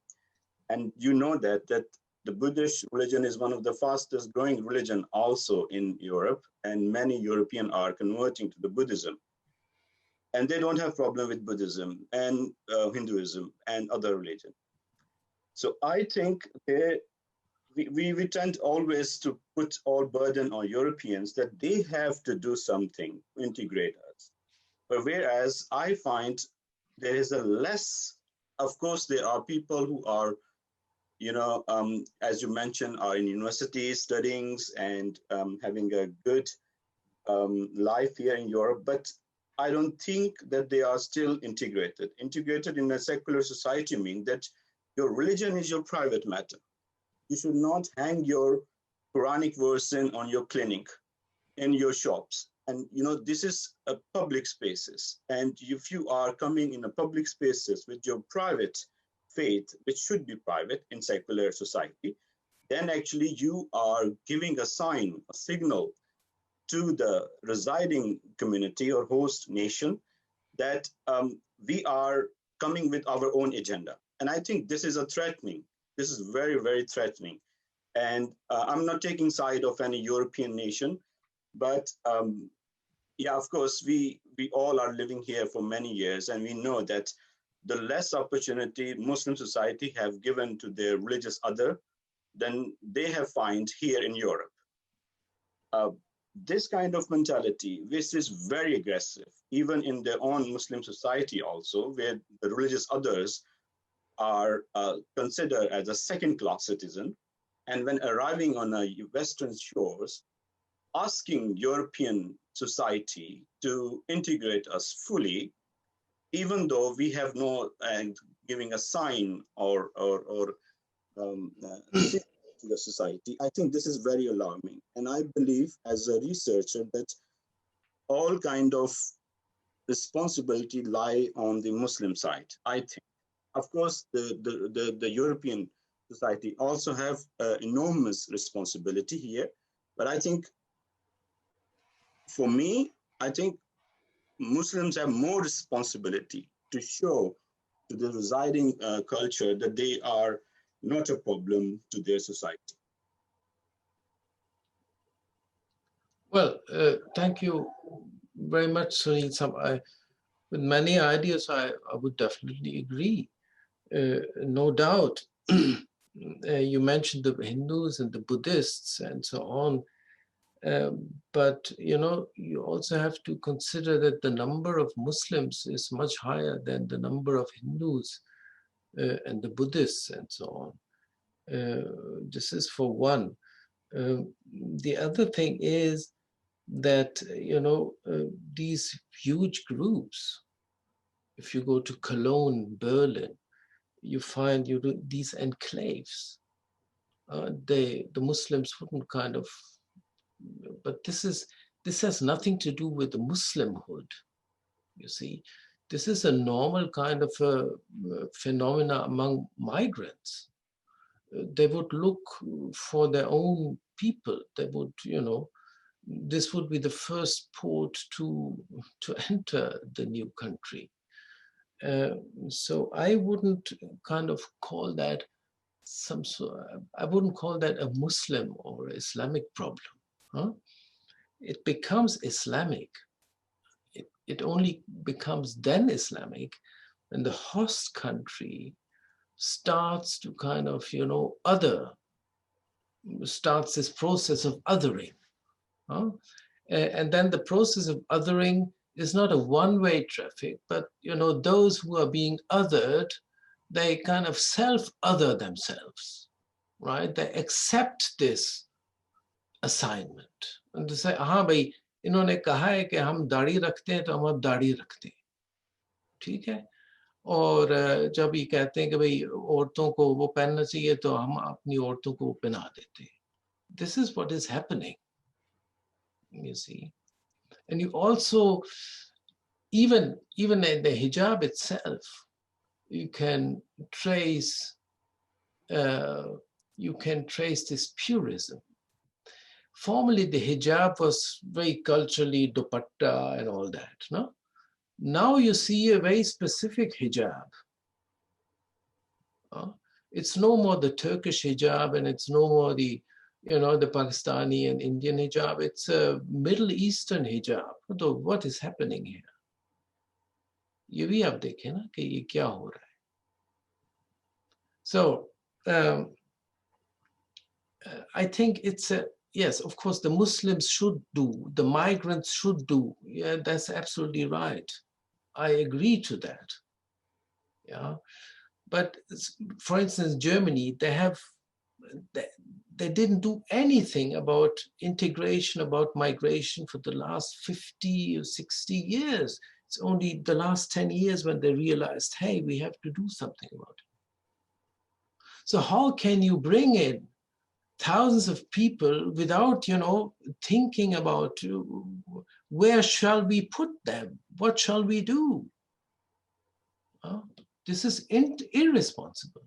S11: And you know that the Buddhist religion is one of the fastest growing religion also in Europe, and many Europeans are converting to the Buddhism. And they don't have problem with Buddhism and Hinduism and other religion. So I think we tend always to put all burden on Europeans that they have to do something to integrate us. But whereas I find there is a less, of course, there are people who are, as you mentioned, are in universities studying and having a good life here in Europe, but I don't think that they are still integrated. Integrated in a secular society means that your religion is your private matter. You should not hang your Quranic verse on your clinic, in your shops. And, this is a public spaces. And if you are coming in a public spaces with your private faith, which should be private in secular society, then actually you are giving a sign, a signal to the residing community or host nation that we are coming with our own agenda. And I think this is threatening. This is very, very threatening. And I'm not taking side of any European nation, but yeah, of course, we all are living here for many years, and we know that the less opportunity Muslim society have given to their religious other than they have found here in Europe. This kind of mentality, this is very aggressive, even in their own Muslim society also, where the religious others are considered as a second-class citizen. And when arriving on Western shores, asking European society to integrate us fully, even though we have no giving a sign or to the society. I think this is very alarming. And I believe as a researcher that all kind of responsibility lie on the Muslim side, I think. Of course, the European society also have enormous responsibility here. But I think, for me, I think Muslims have more responsibility to show to the residing culture that they are not a problem to their society.
S3: Well, thank you very much, Sunil. With many ideas, I would definitely agree. No doubt. You mentioned the Hindus and the Buddhists and so on. But you also have to consider that the number of Muslims is much higher than the number of Hindus and the Buddhists and so on. This is for one. The other thing is that these huge groups, if you go to Cologne, Berlin, you find these enclaves. The Muslims wouldn't kind of, but this has nothing to do with the Muslimhood. You see, this is a normal kind of a phenomena among migrants. They would look for their own people. They would, this would be the first port to enter the new country. So I wouldn't kind of call that I wouldn't call that a Muslim or Islamic problem. Huh? It becomes Islamic. It only becomes then Islamic when the host country starts to kind of, starts this process of othering. Huh? And then the process of othering is not a one-way traffic, but those who are being othered, they kind of self-other themselves, right? They accept this assignment. And they say, हाँ भाई, इन्होंने कहा है कि हम दाढ़ी रखते हैं तो हम अब दाढ़ी रखते हैं, ठीक है? और जब ये कहते हैं कि भाई औरतों को वो पहनना चाहिए तो हम अपनी औरतों को वो पहना देते हैं. This is what is happening, you see. And you also, even in the hijab itself, you can trace this purism. Formerly, the hijab was very culturally dupatta and all that. No, now you see a very specific hijab. It's no more the Turkish hijab, and it's no more the the Pakistani and Indian hijab. It's a Middle Eastern hijab. So what is happening here? ये भी आप देखें ना कि ये क्या हो रहा है. So I think it's yes, of course, the Muslims should do, the migrants should do. Yeah, that's absolutely right. I agree to that. Yeah, but for instance, Germany, they didn't do anything about integration, about migration for the last 50 or 60 years. It's only the last 10 years when they realized, hey, we have to do something about it. So how can you bring in thousands of people without, thinking about where shall we put them? What shall we do? This is irresponsible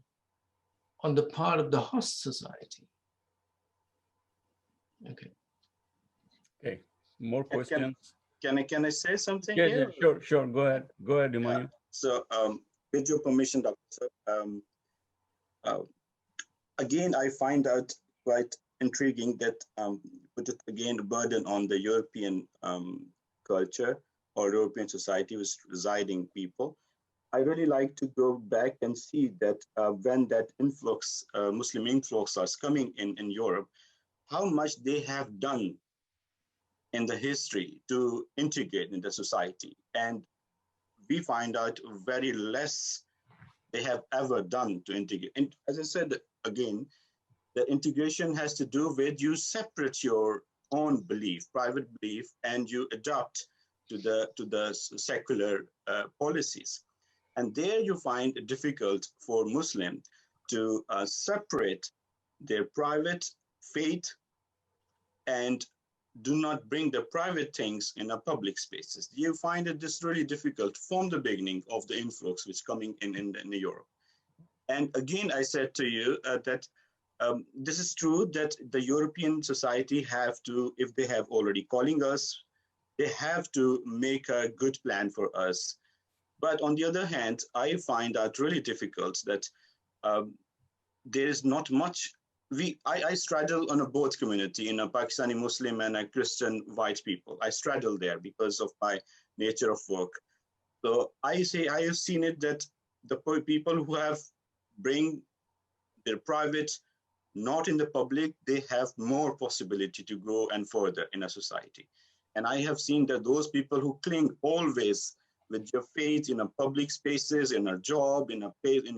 S3: on the part of the host society. Okay.
S1: Okay. More questions?
S11: Can I say something
S1: Yeah,
S11: here?
S1: yeah, sure. Go ahead, Humayun.
S11: So, with your permission, Doctor, again, I find out quite intriguing that put it again a burden on the European culture or European society with residing people. I really like to go back and see that when that influx, Muslim influx is coming in Europe, how much they have done in the history to integrate in the society. And we find out very less they have ever done to integrate. And as I said, again, the integration has to do with you separate your own belief, private belief, and you adopt to the secular policies. And there you find it difficult for Muslim to separate their private faith and do not bring the private things in a public spaces. You find it just really difficult from the beginning of the influx which coming in Europe. And again, I said to you that this is true that the European society have to, if they have already calling us, they have to make a good plan for us. But on the other hand, I find that really difficult that there is not much. I straddle on a both community in a Pakistani Muslim and a Christian white people. I straddle there because of my nature of work. So I say I have seen it that the people who have bring their private not in the public, they have more possibility to grow and further in a society. And I have seen that those people who cling always with your faith in a public spaces, in a job, in a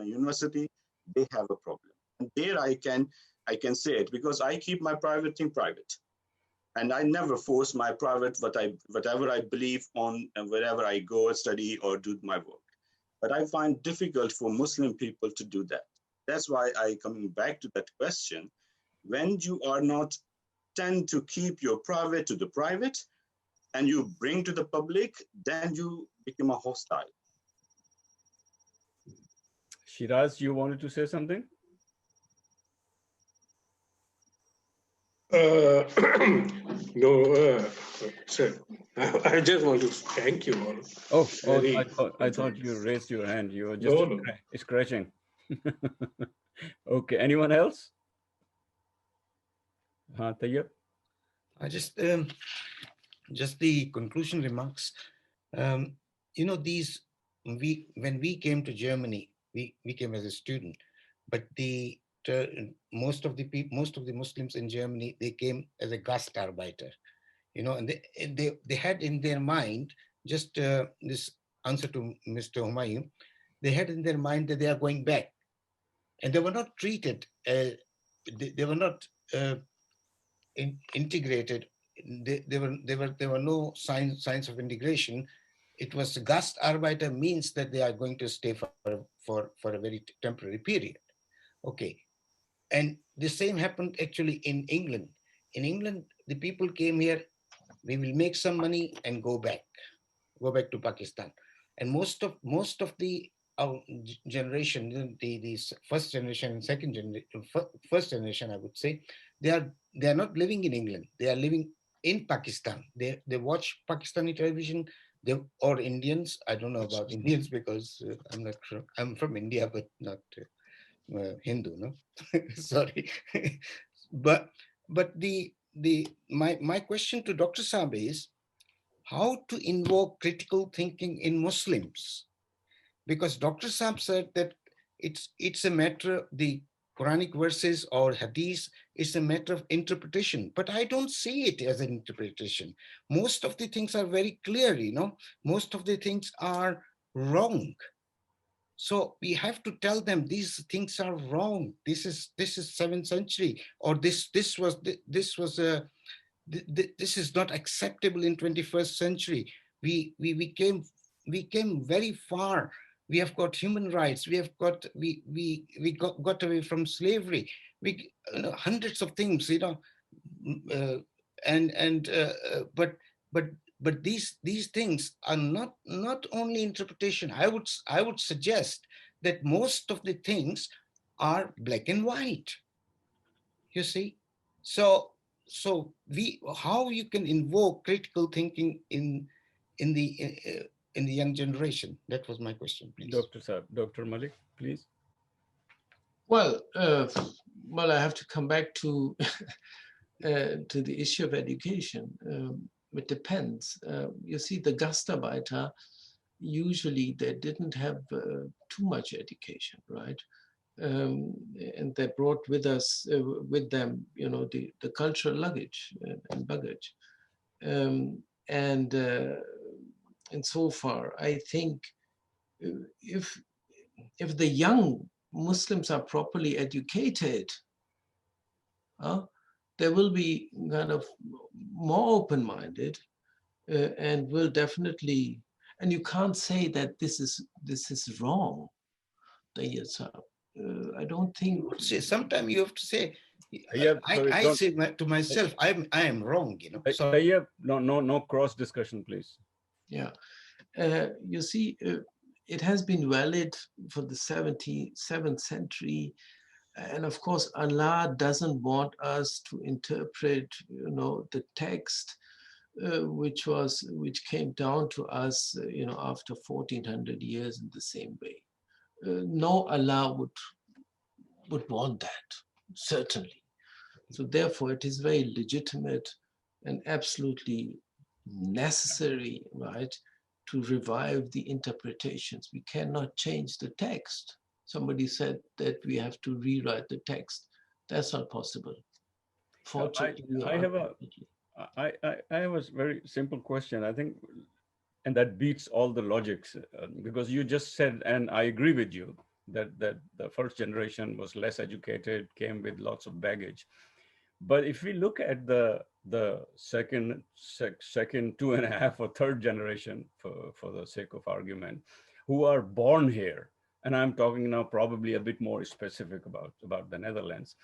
S11: university, they have a problem. And there I can say it because I keep my private thing private. And I never force my private, whatever I believe on and wherever I go study or do my work. But I find difficult for Muslim people to do that. That's why I coming back to that question. When you are not tend to keep your private to the private and you bring to the public, then you become a hostile.
S1: Shiraz, you wanted to say something?
S12: No, sir. I just want to thank you all.
S1: I thought you raised your hand. You were just
S12: No.
S1: scratching. Okay, anyone else? Tayyab?
S5: I just the conclusion remarks. You know, when we came to Germany, we came as a student, but most of the Muslims in Germany, they came as a Gastarbeiter, you know, and they had in their mind just this answer to Mr. Humayun. They had in their mind that they are going back, and they were not treated. They were not integrated. There were no signs of integration. It was Gastarbeiter means that they are going to stay for a very temporary period. Okay. And the same happened actually in England. In England, the people came here, we will make some money and go back to Pakistan. And most of the generation, the first generation and second generation, first generation, I would say, they are not living in England. They are living in Pakistan. They watch Pakistani television. Or Indians. I don't know about Indians because I'm not sure. I'm from India, but not Hindu. No, sorry. but my question to Dr. Saab is how to invoke critical thinking in Muslims, because Dr. Saab said that it's a matter, the Quranic verses or hadith is a matter of interpretation, but I don't see it as an interpretation. Most of the things are very clear, you know, most of the things are wrong. So we have to tell them these things are wrong. This is 7th century, or this is not acceptable in 21st century. We came very far. We have got human rights. We have got we got away from slavery. We hundreds of things, you know, but these things are not only interpretation. I would suggest that most of the things are black and white. You see, so how you can invoke critical thinking in the young generation? That was my question, please.
S1: Dr. Malik, please.
S3: Well, I have to come back to to the issue of education. It depends. You see, the Gastarbeiter, usually they didn't have too much education, right? And they brought with them, you know, the cultural luggage and baggage. And so far, I think if the young Muslims are properly educated, there will be kind of more open-minded and will definitely, and you can't say that this is wrong. I don't think.
S5: Sometimes you have to say,
S1: Yeah,
S5: I say to myself, I am wrong, you know. So
S1: no cross discussion, please.
S3: Yeah, you see, it has been valid for the 7th century, and of course, Allah doesn't want us to interpret, the text, which came down to us, after 1400 years in the same way. No, Allah would want that, certainly. So therefore, it is very legitimate and absolutely necessary, right, to revive the interpretations. We cannot change the text. Somebody said that we have to rewrite the text. That's not possible. Fortunately,
S1: I have a very simple question. I think, and that beats all the logics, because you just said, and I agree with you, that the first generation was less educated, came with lots of baggage. But if we look at the second, 2.5 or third generation, for the sake of argument, who are born here, and I'm talking now probably a bit more specific about the Netherlands,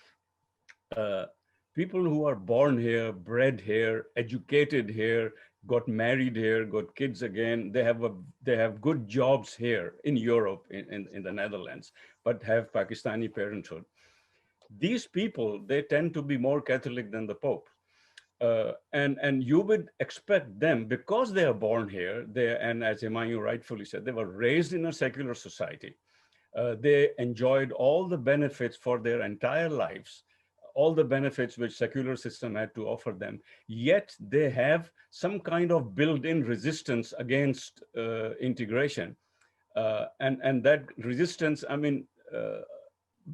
S1: people who are born here, bred here, educated here, got married here, got kids again, they have good jobs here in Europe, in the Netherlands, but have Pakistani parenthood. These people, they tend to be more Catholic than the Pope. And you would expect them, because they are born here, and as Himayu rightfully said, they were raised in a secular society. They enjoyed all the benefits for their entire lives, all the benefits which secular system had to offer them, yet they have some kind of built-in resistance against integration. And that resistance, I mean,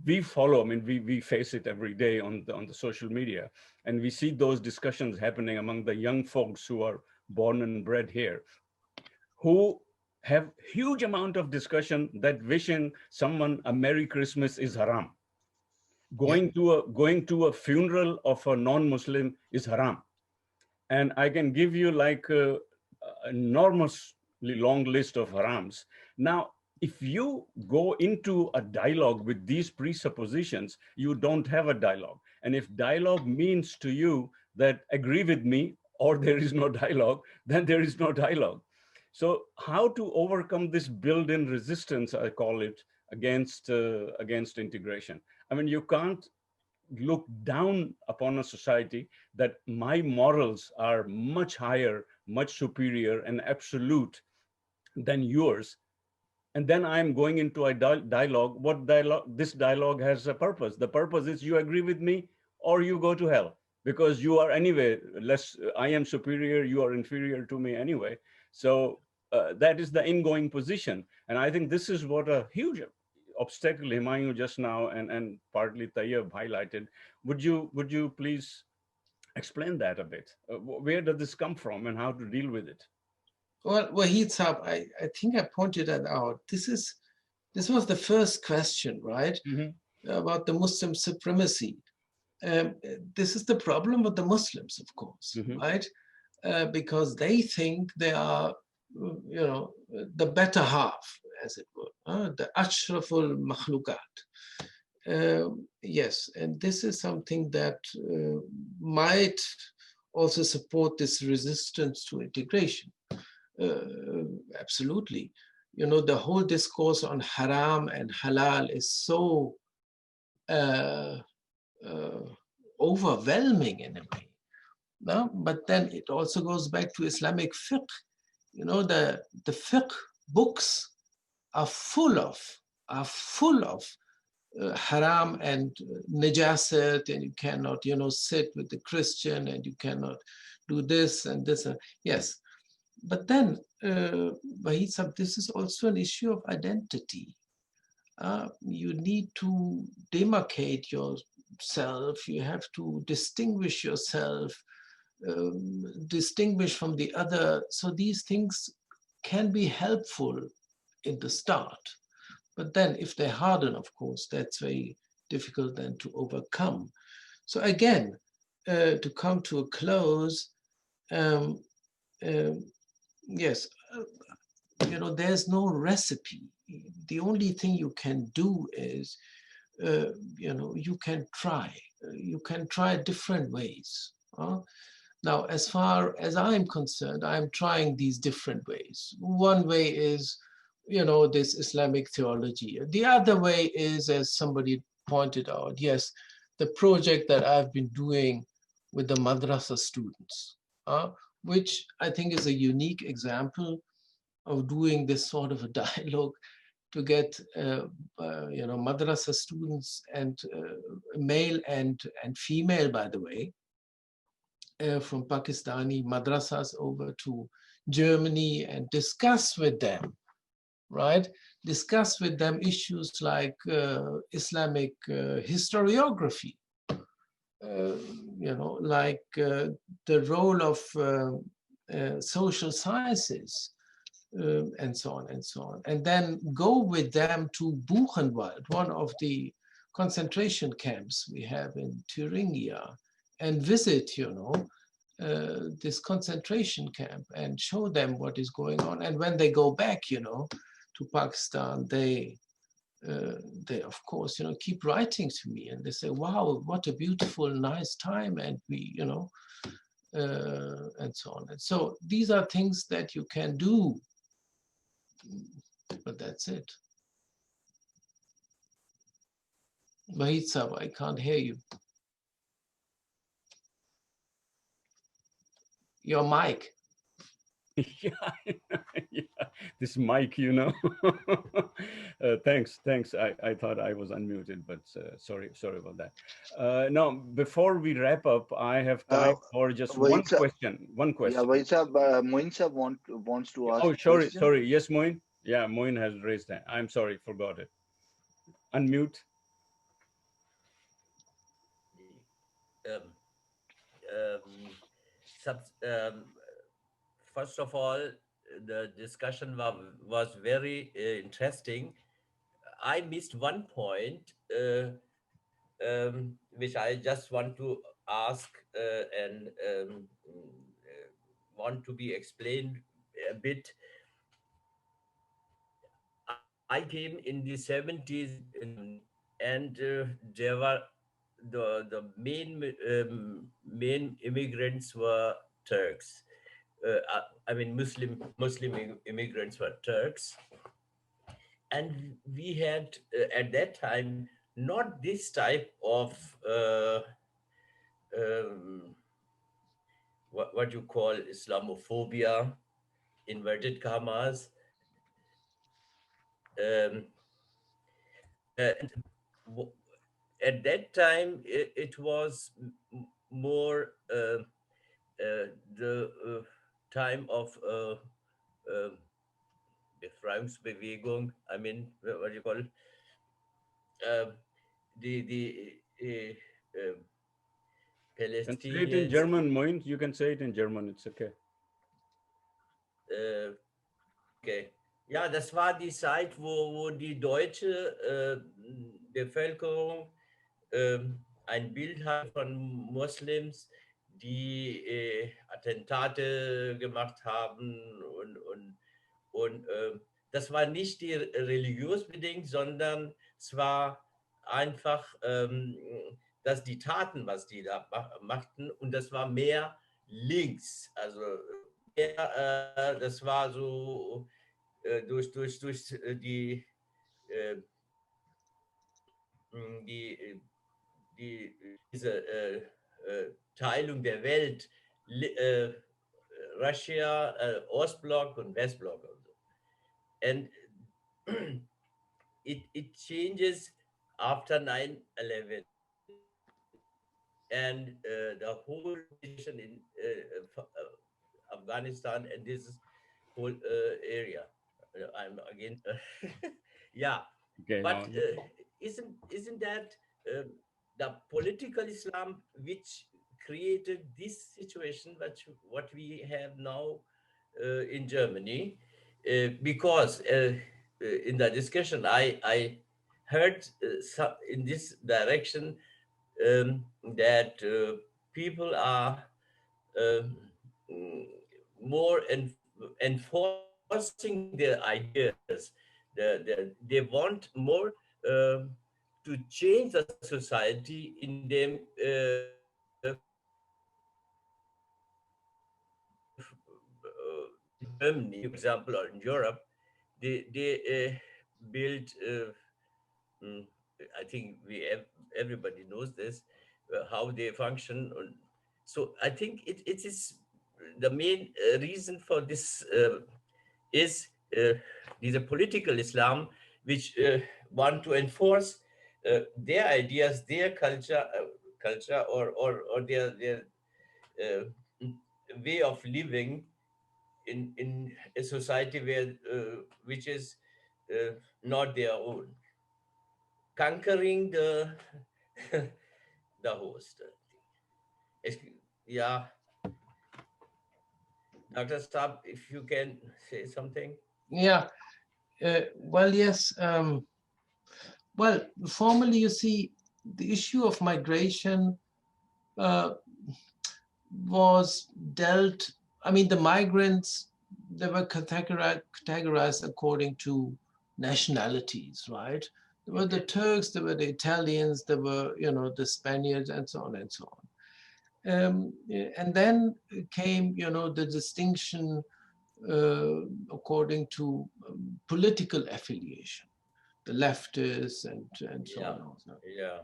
S1: we follow, I mean, we face it every day on the social media, and we see those discussions happening among the young folks who are born and bred here, who have huge amount of discussion that wishing someone a Merry Christmas is haram. Going to a funeral of a non-Muslim is haram. And I can give you like an enormously long list of harams. Now, if you go into a dialogue with these presuppositions, you don't have a dialogue. And if dialogue means to you that agree with me or there is no dialogue, then there is no dialogue. So how to overcome this built-in resistance, I call it, against integration? I mean, you can't look down upon a society that my morals are much higher, much superior and absolute than yours. And then I'm going into a dialogue. What dialogue? This dialogue has a purpose. The purpose is you agree with me or you go to hell, because you are anyway less, I am superior, you are inferior to me anyway. So that is the ingoing position. And I think this is what a huge obstacle Himayu just now and partly Tayyab highlighted. Would you please explain that a bit? Where does this come from and how to deal with it?
S3: Well, Wahid Saab, I think I pointed that out. This was the first question, right? Mm-hmm. About the Muslim supremacy. This is the problem with the Muslims, of course, mm-hmm. right? Because they think they are, the better half, as it were, the ashraful makhlukat. Yes, and this is something that might also support this resistance to integration. Absolutely. The whole discourse on haram and halal is so overwhelming in a way. No? But then it also goes back to Islamic fiqh. The fiqh books are full of haram and najasat, and you cannot, sit with the Christian, and you cannot do this and this. Yes. But then, Wahid Saab, this is also an issue of identity. You need to demarcate yourself. You have to distinguish yourself, distinguish from the other. So these things can be helpful in the start. But then if they harden, of course, that's very difficult then to overcome. So again, to come to a close, um, yes, there's no recipe. The only thing you can do is, you can try. You can try different ways. Now, as far as I'm concerned, I'm trying these different ways. One way is, this Islamic theology. The other way is, as somebody pointed out, yes, the project that I've been doing with the madrasa students, which I think is a unique example of doing this sort of a dialogue to get madrasa students, and male and female, by the way, from Pakistani madrasas over to Germany, and discuss with them, right? Discuss with them issues like Islamic historiography, like the role of social sciences, and so on and so on. And then go with them to Buchenwald, one of the concentration camps we have in Thuringia, and visit, this concentration camp, and show them what is going on. And when they go back, to Pakistan, they of course, keep writing to me, and they say, wow, what a beautiful, nice time. And we, and so on. And so these are things that you can do, but that's it. Wahid Sahab, I can't hear you. Your mic.
S1: Yeah, yeah, this mic, thanks. I thought I was unmuted, but sorry about that. Now, before we wrap up, I have time for just one
S7: Wahid sir,
S1: question.
S7: yeah, Wahid sir, Moin sir wants to ask
S1: Oh,
S7: a question.
S1: sorry. Yes, Moin. Yeah, Moin has raised that. I'm sorry, forgot it. Unmute.
S13: First of all, the discussion was very interesting. I missed one point, which I just want to ask and want to be explained a bit. I came in the 70s in Germany, and there were the main immigrants were Turks. I mean, Muslim immigrants were Turks, and we had at that time not this type of um, what you call Islamophobia, inverted commas. Um, and at that time, it was more the time of uh, Befreiungsbewegung. I mean, what do you call it? The
S1: Can say it in
S13: Palestinians.
S1: German, Moin. You can say it in German. It's okay.
S13: Okay. Ja, das war die Zeit, wo die deutsche Bevölkerung ein Bild hat von Moslems, die Attentate gemacht haben, und das war nicht die religiös bedingt, sondern es war einfach, dass die Taten, was die da machten, und das war mehr links, also mehr, das war so durch die diese Teilung der Welt, Russia, Ostblock und Westblock und so. And it changes after 9/11, and the whole situation in Afghanistan and this whole area. I'm again, yeah.
S1: Okay,
S13: But
S1: no.
S13: isn't that the political Islam which created this situation, what we have now in Germany? Because in the discussion, I heard in this direction that people are um, mm, more enforcing their ideas. They want more um to change the society in them. Germany, for example, or in Europe, they built. Mm, I think everybody knows this, how they function. So I think it is the main reason for this is these are political Islam, which want to enforce their ideas, their culture, or their uh, way of living in a society where which is not their own, conquering the the host. Yeah, Dr. Saab, if you can say something.
S3: Yeah. Well, yes. Well, formally, you see, the issue of migration uh, was dealt. I mean, the migrants, they were categorized according to nationalities, right? There were the Turks, there were the Italians, there were, the Spaniards, and so on and so on. And then came, the distinction according to political affiliation, the leftists and so on.
S13: Yeah.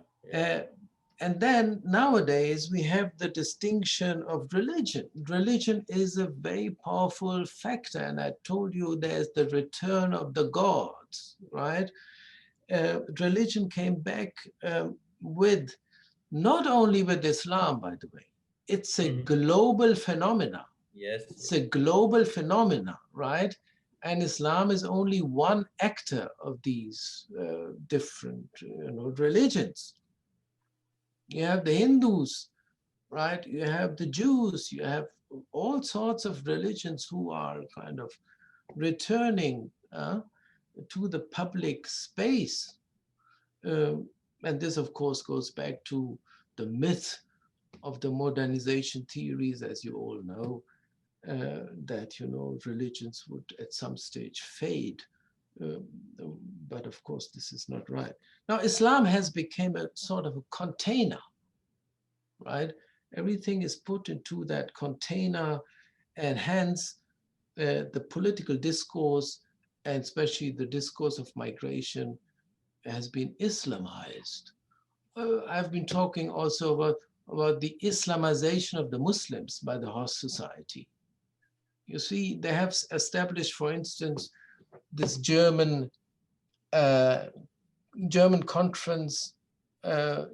S3: And then nowadays we have the distinction of religion. Religion is a very powerful factor, and I told you there's the return of the gods, right? Religion came back with, not only with Islam, by the way, it's a global phenomena.
S13: Yes.
S3: It's a global phenomena, right? And Islam is only one actor of these different religions. You have the Hindus, right? You have the Jews, you have all sorts of religions who are kind of returning to the public space. And this, of course, goes back to the myth of the modernization theories, as you all know, that, religions would at some stage fade. But of course, this is not right. Now, Islam has become a sort of a container, right? Everything is put into that container, and hence the political discourse, and especially the discourse of migration, has been Islamized. I've been talking also about the Islamization of the Muslims by the host society. You see, they have established, for instance, this German conference,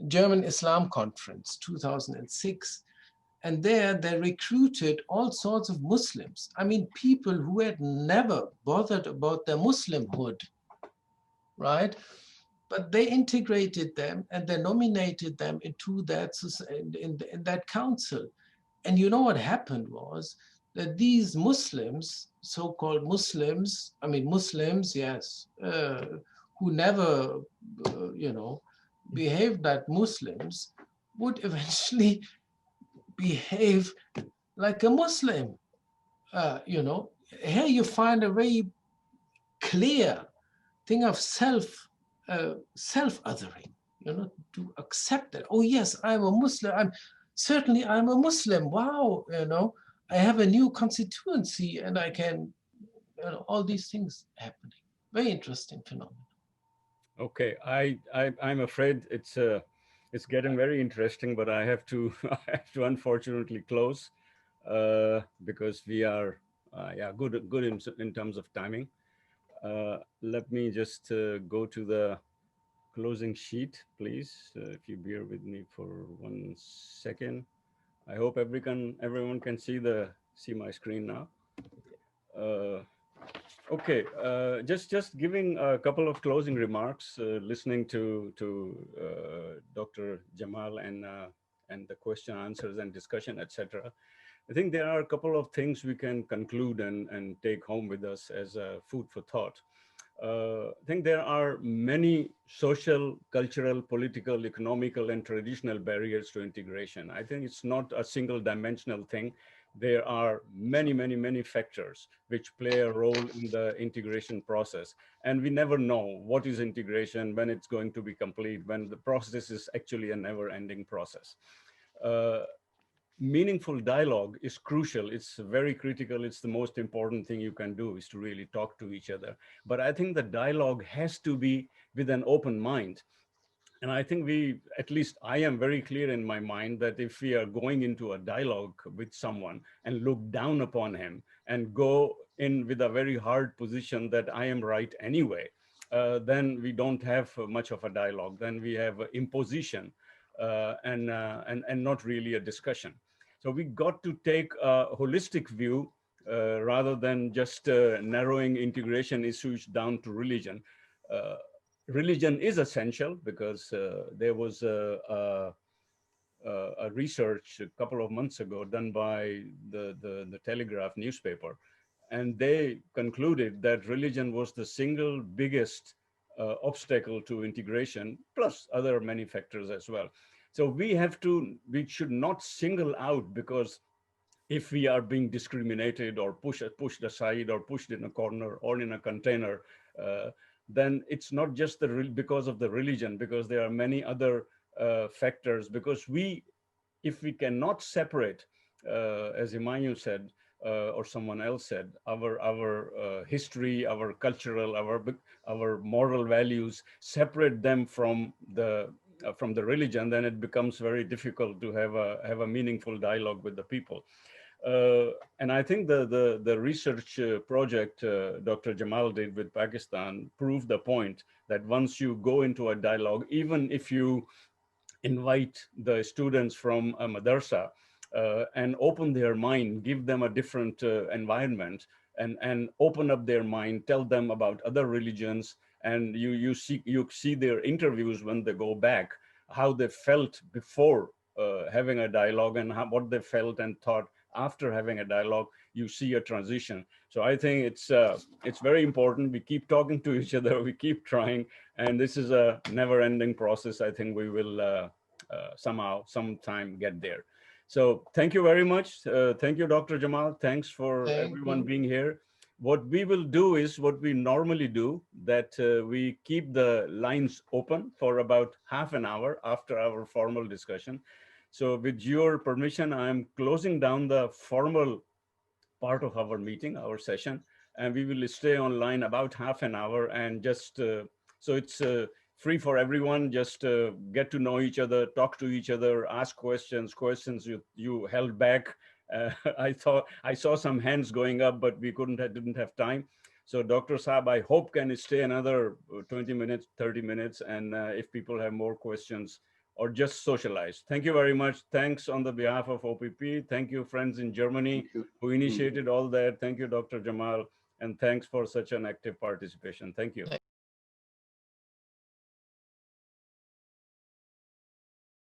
S3: German Islam Conference, 2006. And there they recruited all sorts of Muslims. I mean, people who had never bothered about their Muslimhood, right? But they integrated them and they nominated them into that in that council. And you know what happened was that these Muslims, so-called Muslims, I mean Muslims, yes, who never, behaved like Muslims, would eventually behave like a Muslim. Here you find a very clear thing of self-othering, to accept that. Oh yes, I'm a Muslim. I'm a Muslim. Wow, I have a new constituency, and I can, all these things happening. Very interesting phenomenon.
S1: Okay, I'm afraid it's getting very interesting, but I have to I have to unfortunately close because we are good in terms of timing. Let me just go to the closing sheet, please. If you bear with me for 1 second. I hope everyone can see my screen now. Okay, just giving a couple of closing remarks, listening to Dr. Jamal and the question answers and discussion, etc. I think there are a couple of things we can conclude and take home with us as food for thought. I think there are many social, cultural, political, economical, and traditional barriers to integration. I think it's not a single dimensional thing. There are many, many, many factors which play a role in the integration process. And we never know what is integration, when it's going to be complete, when the process is actually a never ending process. Uh, Meaningful dialogue is crucial. It's very critical. It's the most important thing you can do, is to really talk to each other. But I think the dialogue has to be with an open mind. And I think at least I am very clear in my mind that if we are going into a dialogue with someone and look down upon him and go in with a very hard position that I am right anyway, then we don't have much of a dialogue. Then we have imposition, and not really a discussion. So we got to take a holistic view, rather than just narrowing integration issues down to religion. Uh, Religion is essential because there was a research a couple of months ago done by the Telegraph newspaper, and they concluded that religion was the single biggest obstacle to integration, plus other many factors as well. So we should not single out, because if we are being discriminated or pushed aside or pushed in a corner or in a container, uh, then it's not just because of the religion, because there are many other factors. Because if we cannot separate, as Emmanuel said, or someone else said, our history, our cultural, our moral values, separate them from the religion, then it becomes very difficult to have a meaningful dialogue with the people. And I think the research project Dr. Jamal did with Pakistan proved the point that once you go into a dialogue, even if you invite the students from a madrasa and open their mind, give them a different environment, and open up their mind, tell them about other religions, and you see their interviews when they go back, how they felt before having a dialogue, and what they felt and thought after having a dialogue. You see a transition. So I think it's very important. We keep talking to each other, we keep trying, and this is a never-ending process. I think we will sometime get there. So thank you very much. Thank you, Dr. Jamal. Thanks for
S3: Thank
S1: everyone
S3: you.
S1: being here. What we will do is what we normally do, that we keep the lines open for about half an hour after our formal discussion. So with your permission, I'm closing down the formal part of our meeting, our session, and we will stay online about half an hour, and just so it's free for everyone. Just get to know each other, talk to each other, ask questions you held back. Uh, I saw some hands going up, but we didn't have time. So Dr. Saab, I hope can stay another 20 minutes, 30 minutes, and if people have more questions, or just socialize. Thank you very much. Thanks on the behalf of OPP. Thank you, friends in Germany
S2: Thank you.
S1: who initiated all that. Thank you, Dr. Jamal, and thanks for such an active participation. Thank you.